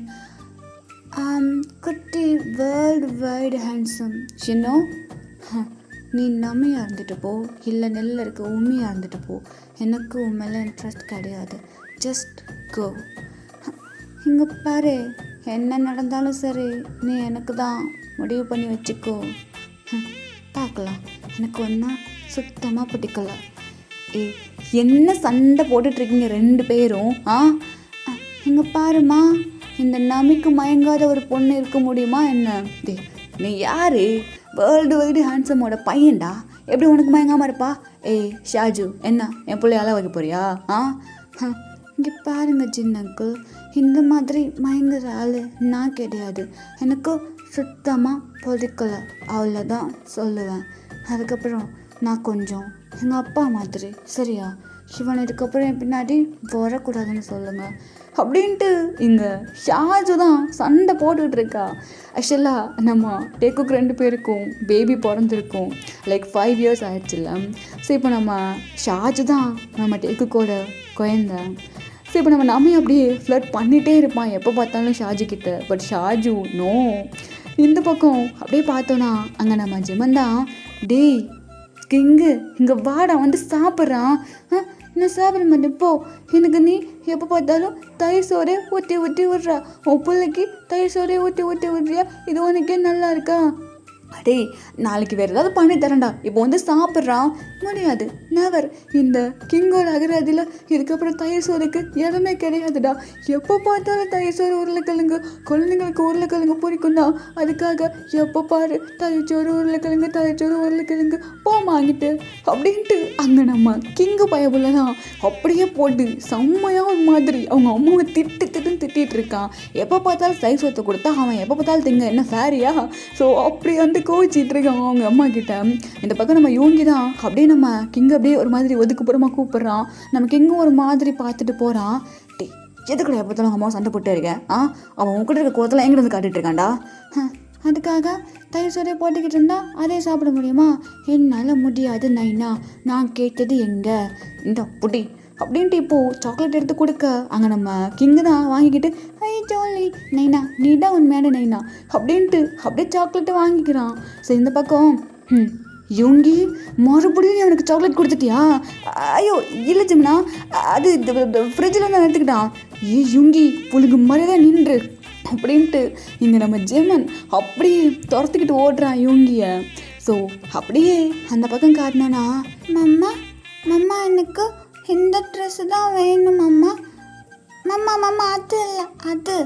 குட்டி வேர்ல்டு வைடு ஹேண்ட்ஸம் ஷினோ. நீ நம்பியாக இருந்துட்டு போ, இல்லை நெல்லில் இருக்க உண்மையாக இருந்துட்டு போ. எனக்கு உன் மேலே இன்ட்ரெஸ்ட் கிடையாது. Just go. இங்கே பாரு, என்ன நடந்தாலும் சரி நீ எனக்கு தான் முடிவு பண்ணி வச்சுக்கோ. பார்க்கலாம். எனக்கு ஒன்றா சுத்தமாக பிடிக்கல. என்ன சண்டை போட்டுட்ருக்கீங்க 2 பேரும்? இங்கே பாருமா, இந்த நமிக்கு மயங்காத ஒரு பொண்ணு இருக்க முடியுமா என்ன? நீ யார்? வேர்ல்டு வைடு ஹேண்ட்ஸமோட பையன்டா, எப்படி உனக்கு மயங்காமல் இருப்பா? ஷாஜு, என்ன என் பிள்ளைய அழ வைக்க போறியா? இங்கே பாருங்க ஜின் அங்கிள், இந்த மாதிரி மயங்குற ஆள் நான் கிடையாது. எனக்கு சுத்தமாக பிடிக்கல, அவ்வளோதான் சொல்லுவேன். அதுக்கப்புறம் நான் கொஞ்சம் எங்கள் அப்பா மாதிரி, சரியா? இவன் இதுக்கப்புறம் என் பின்னாடி வரக்கூடாதுன்னு சொல்லுங்கள் அப்படின்ட்டு இங்கே ஷாஜு தான் சண்டை போட்டுக்கிட்டு இருக்கா. ஆக்சுவலாக நம்ம டேக்குக்கு 2 பேருக்கும் பேபி பிறந்திருக்கும், லைக் 5 இயர்ஸ் ஆயிடுச்சுல்ல. ஸோ இப்போ நம்ம ஷாஜு தான் நம்ம டேக்குக்கோட குழந்தை. ஸோ இப்போ நம்ம நம்மை அப்படியே ஃப்ளட் பண்ணிகிட்டே இருப்பான் எப்போ பார்த்தாலும் ஷாஜு கிட்ட. But Shaju no. இந்த பக்கம் அப்படியே பார்த்தோன்னா அங்கே நம்ம ஜிமன் தான், டேய் இங்கே வாடா, சாப்பிட்றான். நான் சாப்பிட மாட்டேன் போ. எனக்கு நீ எப்போ பார்த்தாலும் தயிர் சோறே ஊற்றி விட்றா. உன் பிள்ளைக்கு தயிர் சோறே ஊற்றி விட்றியா? இது உனக்கே நல்லா இருக்கா? அடே நாளைக்கு வேறு ஏதாவது பண்ணி தரேன்டா, இப்போ வந்து சாப்பிட்றான். முடியாது, நெவர். இந்த கிங்கோட அகராதியில் இதுக்கப்புறம் தயிர் சோறுக்கு எதுவுமே கிடையாதுடா. எப்போ பார்த்தாலும் தயிர் சோறு உருளைக்கிழங்கு, குழந்தைங்களுக்கு உருளைக்கிழங்கு பிடிக்கும் தான். அதுக்காக எப்போ பாரு தயிர்ச்சோறு உருளைக்கிழங்கு வாங்கிட்டு அப்படின்ட்டு அங்கே நம்ம கிங்கு பயபுள்ள தான் அப்படியே போட்டு செம்மையாக ஒரு மாதிரி அவங்க அம்மாவை திட்டிகிட்டு இருக்கான். எப்போ பார்த்தாலும் தயிர் சோத்தை கொடுத்தா அவன் எப்போ பார்த்தாலும் திங்க என்ன ஃபேரியா? ஸோ அப்படி வந்து கோச்சிட்டு இருக்கான் அவங்க அம்மா கிட்ட. இந்த பக்கம் நம்ம யோங்கி தான் அப்படியே நம்ம கிங்கு அப்படியே ஒரு மாதிரி ஒதுக்குப்புறமாக கூப்பிட்றான். நம்ம கிங்கும் ஒரு மாதிரி பார்த்துட்டு போகிறான். டே எதுக்குள்ள எப்போ பார்த்தாலும் அம்மா சண்டை போட்டே இருக்கேன். அவன் உங்ககிட்ட இருக்க கோலத்தில் எங்கிட்ட வந்து காட்டிட்டு இருக்கான்டா. அதுக்காக தயிர் சோறையை போட்டுக்கிட்டு இருந்தா அதே சாப்பிட முடியுமா? என்னால் முடியாது நைனா, நான் கேட்டது எங்கே இந்த புடி அப்படின்ட்டு இப்போது சாக்லேட் எடுத்து கொடுக்க அங்கே நம்ம கிங்கு தான் வாங்கிக்கிட்டு ஐ ஜாலி நைனா, நீ தான் உண்மையான நைனா அப்படின்ட்டு அப்படியே சாக்லேட்டை வாங்கிக்கிறான். ஸோ இந்த பக்கம் யோங்கி மறுபடியும் நீ அவனுக்கு சாக்லேட் கொடுத்துட்டியா? ஐயோ இல்லை ஜிம்னா, அது ஃப்ரிட்ஜில் தான் எடுத்துக்கிட்டான். யோங்கி புழுகு மாதிரியே தான் நின்று அப்படின்ட்டு இங்கே நம்ம ஜெமன் அப்படியே துரத்துக்கிட்டு ஓடுறான் யோங்கியை. ஸோ அப்படியே அந்த பக்கம் காட்டினானா, மம்மா எனக்கு இந்த ட்ரெஸ்ஸு தான் வேணும் மம்மா அது இல்லை அது.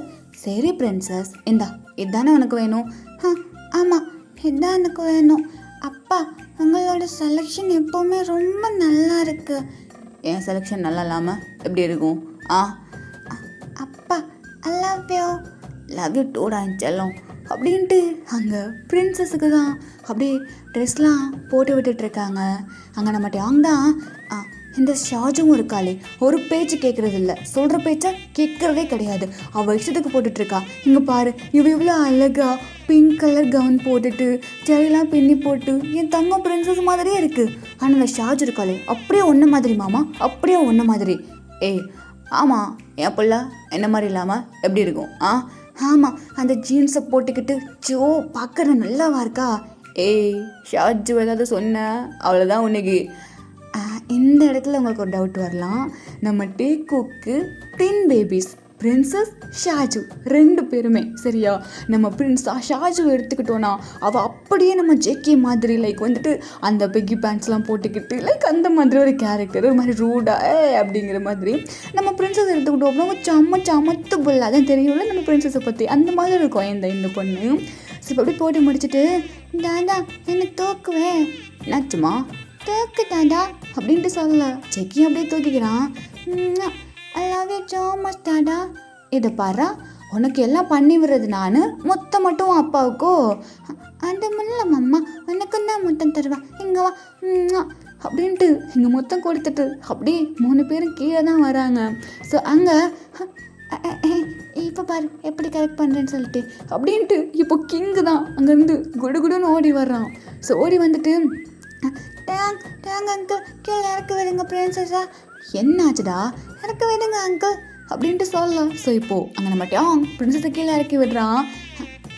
சரி பிரின்சஸ், இந்தா இதுதானே உனக்கு வேணும்? ஆமாம் இதுதான் எனக்கு வேணும். அப்பா உங்களோட செலெக்ஷன் எப்போவுமே ரொம்ப நல்லா இருக்கு. என் செலெக்ஷன் நல்லா இல்லாமல் எப்படி இருக்கும்? அப்பா ஐ லவ் யூ டூடா செல்லம் அப்படின்ட்டு அங்கே பிரின்சஸுக்கு தான் அப்படியே ட்ரெஸ்லாம் போட்டு விட்டுட்ருக்காங்க. அங்கே நம்ம டாங் தான் இந்த ஷாஜுவும் இருக்காளே, ஒரு பேச்சு கேட்குறது இல்லை, சொல்கிற பேச்சை கேட்குறதே கிடையாது, அவள் இஷ்டத்துக்கு போட்டுட்ருக்கா. இங்கே பாரு இவ்வளோ அழகாக பிங்க் கலர் கவுன் போட்டுட்டு ஜெயெல்லாம் பின்னி போட்டு என் தங்கம் பிரின்சஸ் மாதிரியே இருக்குது. ஆனால் அந்த ஷாஜு இருக்காளே அப்படியே ஒன்றை மாதிரி மாமா, அப்படியே ஒன்றை மாதிரி. ஏய் ஆமாம், என் பிள்ளை என்ன மாதிரி இல்லாமல் எப்படி இருக்கும்? ஆமாம், அந்த ஜீன்ஸை போட்டுக்கிட்டு ஜோ பார்க்குற நல்லாவா இருக்கா? ஏய் ஷாஜு ஏதாவது சொன்ன அவ்வளோதான் உன்னைக்கு. இந்த இடத்துல உங்களுக்கு ஒரு டவுட் வரலாம். நம்ம டேக்குக்கு 10 பேபிஸ், பிரின்சஸ் ஷாஜு 2 பேருமே சரியா? நம்ம ஷாஜு எடுத்துக்கிட்டோன்னா அவள் அப்படியே நம்ம ஜேகே மாதிரி லைக் வந்துட்டு அந்த பெக்கி பேண்ட்ஸ்லாம் போட்டுக்கிட்டு லைக் அந்த மாதிரி ஒரு கேரக்டர், ஒரு மாதிரி ரூடா அப்படிங்கிற மாதிரி. நம்ம பிரின்சஸ் எடுத்துக்கிட்டோம் அப்படின்னா சமத்து புள்ள, அதான் தெரியும்ல நம்ம பிரின்சஸை பற்றி, அந்த மாதிரி இருக்கும் இந்த பொண்ணு. ஸோ இப்போ அப்படி போட்டு முடிச்சுட்டு தாதா என்ன தூக்குவேன் என்னாச்சுமா? தூக்கு தாதா அப்படின்ட்டு சொல்லல, செக்கியும் அப்படியே தூக்கிக்கிறான். I love you so much தாடா. இதை பாரா, உனக்கு எல்லாம் பண்ணி விடுறது நான், மொத்தம் மட்டும் அப்பாவுக்கோ? அது முல்ல மம்மா, உனக்கும் தான் மொத்தம் தருவா, இங்கே வா அப்படின்ட்டு இங்கே மொத்தம் கொடுத்துட்டு அப்படியே 3 பேரும் கீழே தான் வராங்க. ஸோ அங்கே இப்போ பாரு எப்படி கரெக்ட் பண்ணுறேன்னு சொல்லிட்டு அப்படின்ட்டு இப்போ கிங்கு தான் அங்கேருந்து குடுகுடுன்னு ஓடி வர்றான். ஸோ ஓடி வந்துட்டு டேங் அங்கிள் கீழே இறக்க விடுங்க பிரின்சஸா. என்னாச்சுடா? இறக்க விடுங்க அங்கிள் அப்படின்ட்டு சொல்லலாம். ஸோ இப்போது அங்கே நம்ம டேங் பிரின்சஸை கீழே இறக்கி விடுறான்.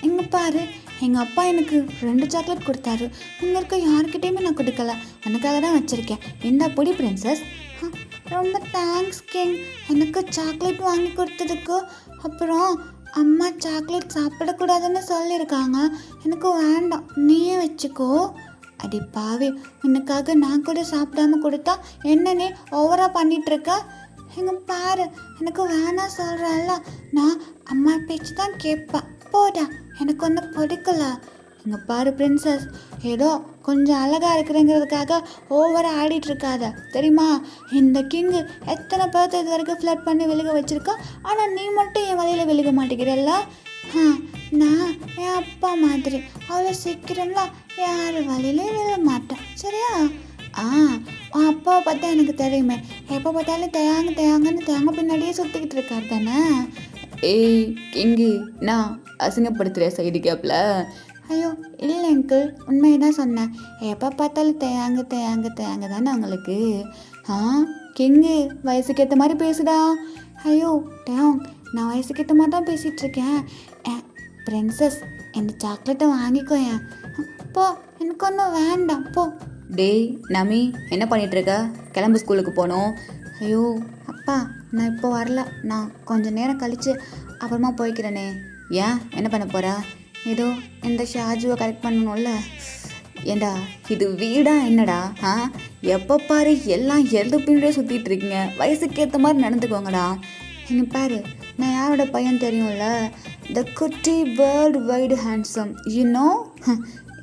இங்கே பாரு, எங்கள் அப்பா எனக்கு 2 சாக்லேட் கொடுத்தாரு, இங்கே இருக்க யாருக்கிட்டேயுமே நான் கொடுக்கல, எனக்காக தான் வச்சுருக்கேன், இந்த பொடி பிரின்சஸ். ரொம்ப தேங்க்ஸ் கிங், எனக்கு சாக்லேட் வாங்கி கொடுத்ததுக்கு. அப்புறம் அம்மா சாக்லேட் சாப்பிடக்கூடாதுன்னு சொல்லியிருக்காங்க, எனக்கு வேண்டாம், நீயே வச்சுக்கோ. அடி பாவி, உனக்காக நான் கூட சாப்பிடாம கொடுத்தா என்ன நீ ஓவராக பண்ணிகிட்ருக்க? எங்க பாரு, எனக்கு வேணாம் சொல்கிறல்ல, நான் அம்மா பேச்சு தான் கேட்பேன், போடா, எனக்கு ஒன்றும் பிடிக்கல. இங்கே பாரு பிரின்சஸ், ஏதோ கொஞ்சம் அழகாக இருக்கிறேங்கிறதுக்காக ஓவராக ஆடிட்டுருக்காத தெரியுமா? இந்த கிங்கு எத்தனை பேர்த்த இது வரைக்கும் ஃப்ளட் பண்ணி விழுக வச்சுருக்கா, ஆனால் நீ மட்டும் என் வழியில் விழுக மாட்டேங்கிறல்ல. நான் என் அப்பா மாதிரி அவ்வளோ சீக்கிரம்லாம் யார் வழியிலே விழ மாட்டேன் சரியா? உன் அப்பாவை பார்த்தா எனக்கு தெரியுமே, எப்போ பார்த்தாலும் தேங்கன்னு தேங்க பின்னாடியே சுற்றிக்கிட்டு இருக்கார் தானே. ஏய் கிங்கு, நான் அசிங்கப்படுத்துகிற சைடு கேப்பில். ஐயோ இல்லை அங்கிள், உண்மையை தான் சொன்னேன், எப்போ பார்த்தாலும் தேங்க தானே உங்களுக்கு. கிங்கு வயசுக்கு ஏற்ற மாதிரி பேசுடா. ஐயோ டேங், நான் வயசுக்கு ஏற்ற மாதிரி தான் பேசிகிட்ருக்கேன். பிரின்சஸ் இந்த சாக்லேட்டை வாங்கிக்கோ. போ, எனக்கு ஒன்றும் வேண்டாம், போ. டேய் நமி, என்ன பண்ணிகிட்ருக்க? கிளம்பு, ஸ்கூலுக்கு போகணும். ஐயோ அப்பா, நான் இப்போ வரல, நான் கொஞ்சம் நேரம் கழித்து அப்புறமா போய்க்கிறேனே. ஏன், என்ன பண்ண போகிற? ஏதோ இந்த ஷாஜுவை கரெக்ட் பண்ணணும்ல. ஏண்டா இது வீடா என்னடா? எப்போ பாரு எல்லாம் எழுது பின்னாடியே சுற்றிட்டு இருக்கீங்க. வயசுக்கு ஏற்ற மாதிரி நடந்துக்கோங்கடா. இங்கே பாரு, நான் யாரோட பையன் தெரியும்ல, த குட்டி வேர்ல்டு வைடு ஹேண்ட்ஸம் யூனோ.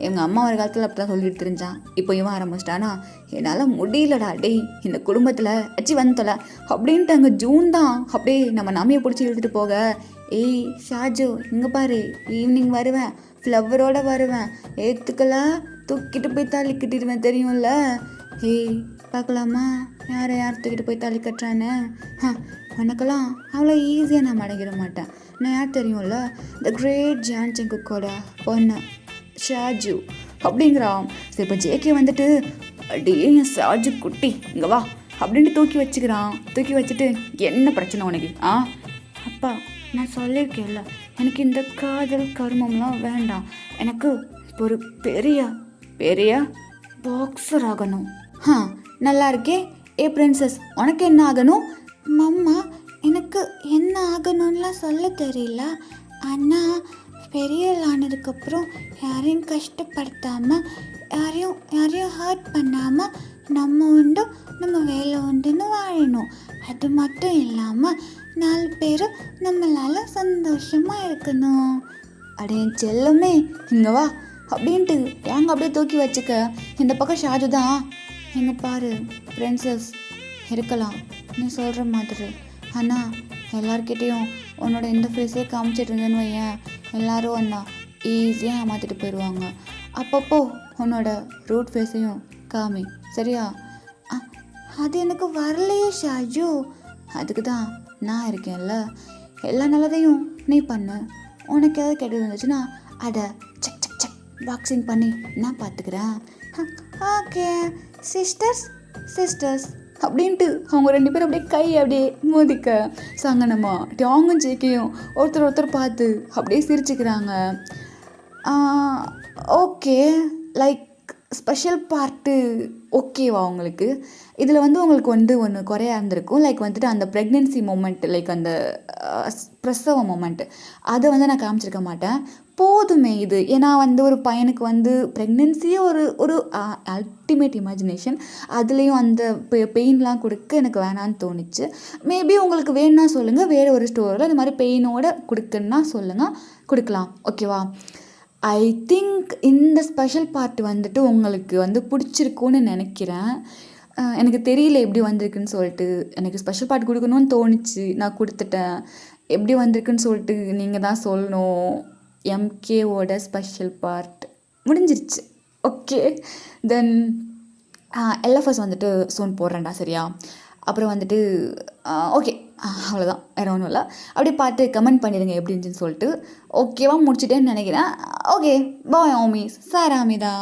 எங்கள் அம்மா ஒரு காலத்தில் அப்படி தான் சொல்லிட்டு தெரிஞ்சான். இப்போ இவன் ஆரம்பிச்சிட்டானா, என்னால் முடியலடா டேய் இந்த குடும்பத்தில் அச்சு வந்தல அப்படின்ட்டு. அங்கே ஜூன் தான் அப்படியே நம்ம நம்பியை பிடிச்சி இழுத்துட்டு போக. ஏய் ஷாஜு, இங்கே பாரு, ஈவினிங் வருவேன், ஃப்ளவரோடு வருவேன், ஏற்றுக்கலாம் தூக்கிட்டு போய் தாலி கட்டிடுவேன் தெரியும்ல. ஏய் பார்க்கலாமா யார் தூக்கிட்டு போய் தாலி கட்டுறான்னு? உனக்கெல்லாம் அவ்வளோ ஈஸியாக நான் மடங்கிட மாட்டேன். நான் யார் தெரியும்ல, த கிரேட் ஜான் செங்குக்கோட பொண்ணு ஷாஜு அப்படிங்கிறான். சரி இப்போ ஜேகே வந்துட்டு, அப்படியே என் ஷாஜு குட்டி இங்கே வா அப்படின்ட்டு தூக்கி வச்சுக்கிறான். தூக்கி வச்சுட்டு, என்ன பிரச்சனை உனக்கு? அப்பா நான் சொல்லியிருக்கேன்ல, எனக்கு இந்த காதல் கர்மம்லாம் வேண்டாம். எனக்கு ஒரு பெரிய பாக்ஸர் ஆகணும். நல்லா இருக்கே. ஏ பிரின்சஸ், உனக்கு என்ன ஆகணும்? மம்மா எனக்கு என்ன ஆகணும்லாம் சொல்ல தெரியல. ஆனால் பெரிய ஆனதுக்கப்புறம் யாரையும் கஷ்டப்படுத்தாமல், யாரையும் ஹர்ட் பண்ணாமல் நம்ம உண்டு நம்ம வேலை உண்டுன்னு வாழணும். அது மட்டும் இல்லாமல் 4 பேரும் நம்மளால் சந்தோஷமாக இருக்கணும். அடே செல்லமே இங்கே வா அப்படின்ட்டு ஏங்க அப்படியே தூக்கி வச்சுக்க. இந்த பக்கம் ஷாஜு தான், எங்கே பாரு பிரின்சஸ் இருக்கலாம் நீ சொல்கிற மாதிரி. ஆனால் எல்லார்கிட்டேயும் உன்னோட இந்த ஃபேஸே காமிச்சிட்டு இருந்தேன்னு வையன், எல்லோரும் ஒன்றா ஈஸியாக ஏமாற்றிட்டு போயிடுவாங்க. அப்பப்போ உன்னோட ரூட் ஃபேஸையும் காமி, சரியா? அது எனக்கு வரலையே ஷாஜு. அதுக்கு தான் நான் இருக்கேன்ல. எல்லா நல்லதையும் நீ பண்ணு. உனக்கு ஏதாவது கெட்டது இருந்துச்சுன்னா அதை செக் பாக்ஸிங் பண்ணி நான் பார்த்துக்கிறேன். ஓகே சிஸ்டர்ஸ் அப்படின்ட்டு அவங்க 2 பேரும் அப்படியே கை அப்படியே மோதிக்க சங்கனமா டாங்கும் ஜேக்கையும் ஒருத்தர் பார்த்து அப்படியே சிரிச்சுக்கிறாங்க. ஓகே, லைக் ஸ்பெஷல் பார்ட்டு ஓகேவா உங்களுக்கு? இதில் உங்களுக்கு ஒன்று குறையா இருந்திருக்கும். லைக் வந்துட்டு அந்த ப்ரெக்னென்சி மூமெண்ட், லைக் அந்த பிரசவ மூமெண்ட்டு, அதை நான் காமிச்சிருக்க மாட்டேன். போதுமே இது. ஏன்னா ஒரு பையனுக்கு ப்ரெக்னென்சியே ஒரு அல்டிமேட் இமேஜினேஷன். அதுலேயும் அந்த பெயின்லாம் கொடுக்க எனக்கு வேணான்னு தோணுச்சு. மேபி உங்களுக்கு வேணும்னா சொல்லுங்கள், வேறு ஒரு ஸ்டோரியில் இந்த மாதிரி பெயினோட கொடுக்குன்னா சொல்லுங்கள், கொடுக்கலாம். ஓகேவா? ஐ திங்க் இந்த ஸ்பெஷல் பார்ட் உங்களுக்கு பிடிச்சிருக்குன்னு நினைக்கிறேன். எனக்கு தெரியல எப்படி வந்திருக்குன்னு சொல்லிட்டு. எனக்கு ஸ்பெஷல் பார்ட் கொடுக்கணும்னு தோணுச்சு, நான் கொடுத்துட்டேன். எப்படி வந்திருக்குன்னு சொல்லிட்டு நீங்கள் தான் சொல்லணும். எம்கேவோட ஸ்பெஷல் பார்ட் முடிஞ்சிருச்சு. ஓகே, தென் எல்எஃப்எஸ் சூன் போடுறேன்டா, சரியா? அப்புறம் ஓகே, அவ்வளோதான், வேறு ஒன்றும் இல்லை. அப்படியே பார்த்து கமெண்ட் பண்ணிடுங்க எப்படி இருந்துச்சுன்னு சொல்லிட்டு. ஓகேவா முடிச்சிட்டேன்னு நினைக்கிறேன். ஓகே, பாய் ஆமீஸ், சார் ஆமிதா.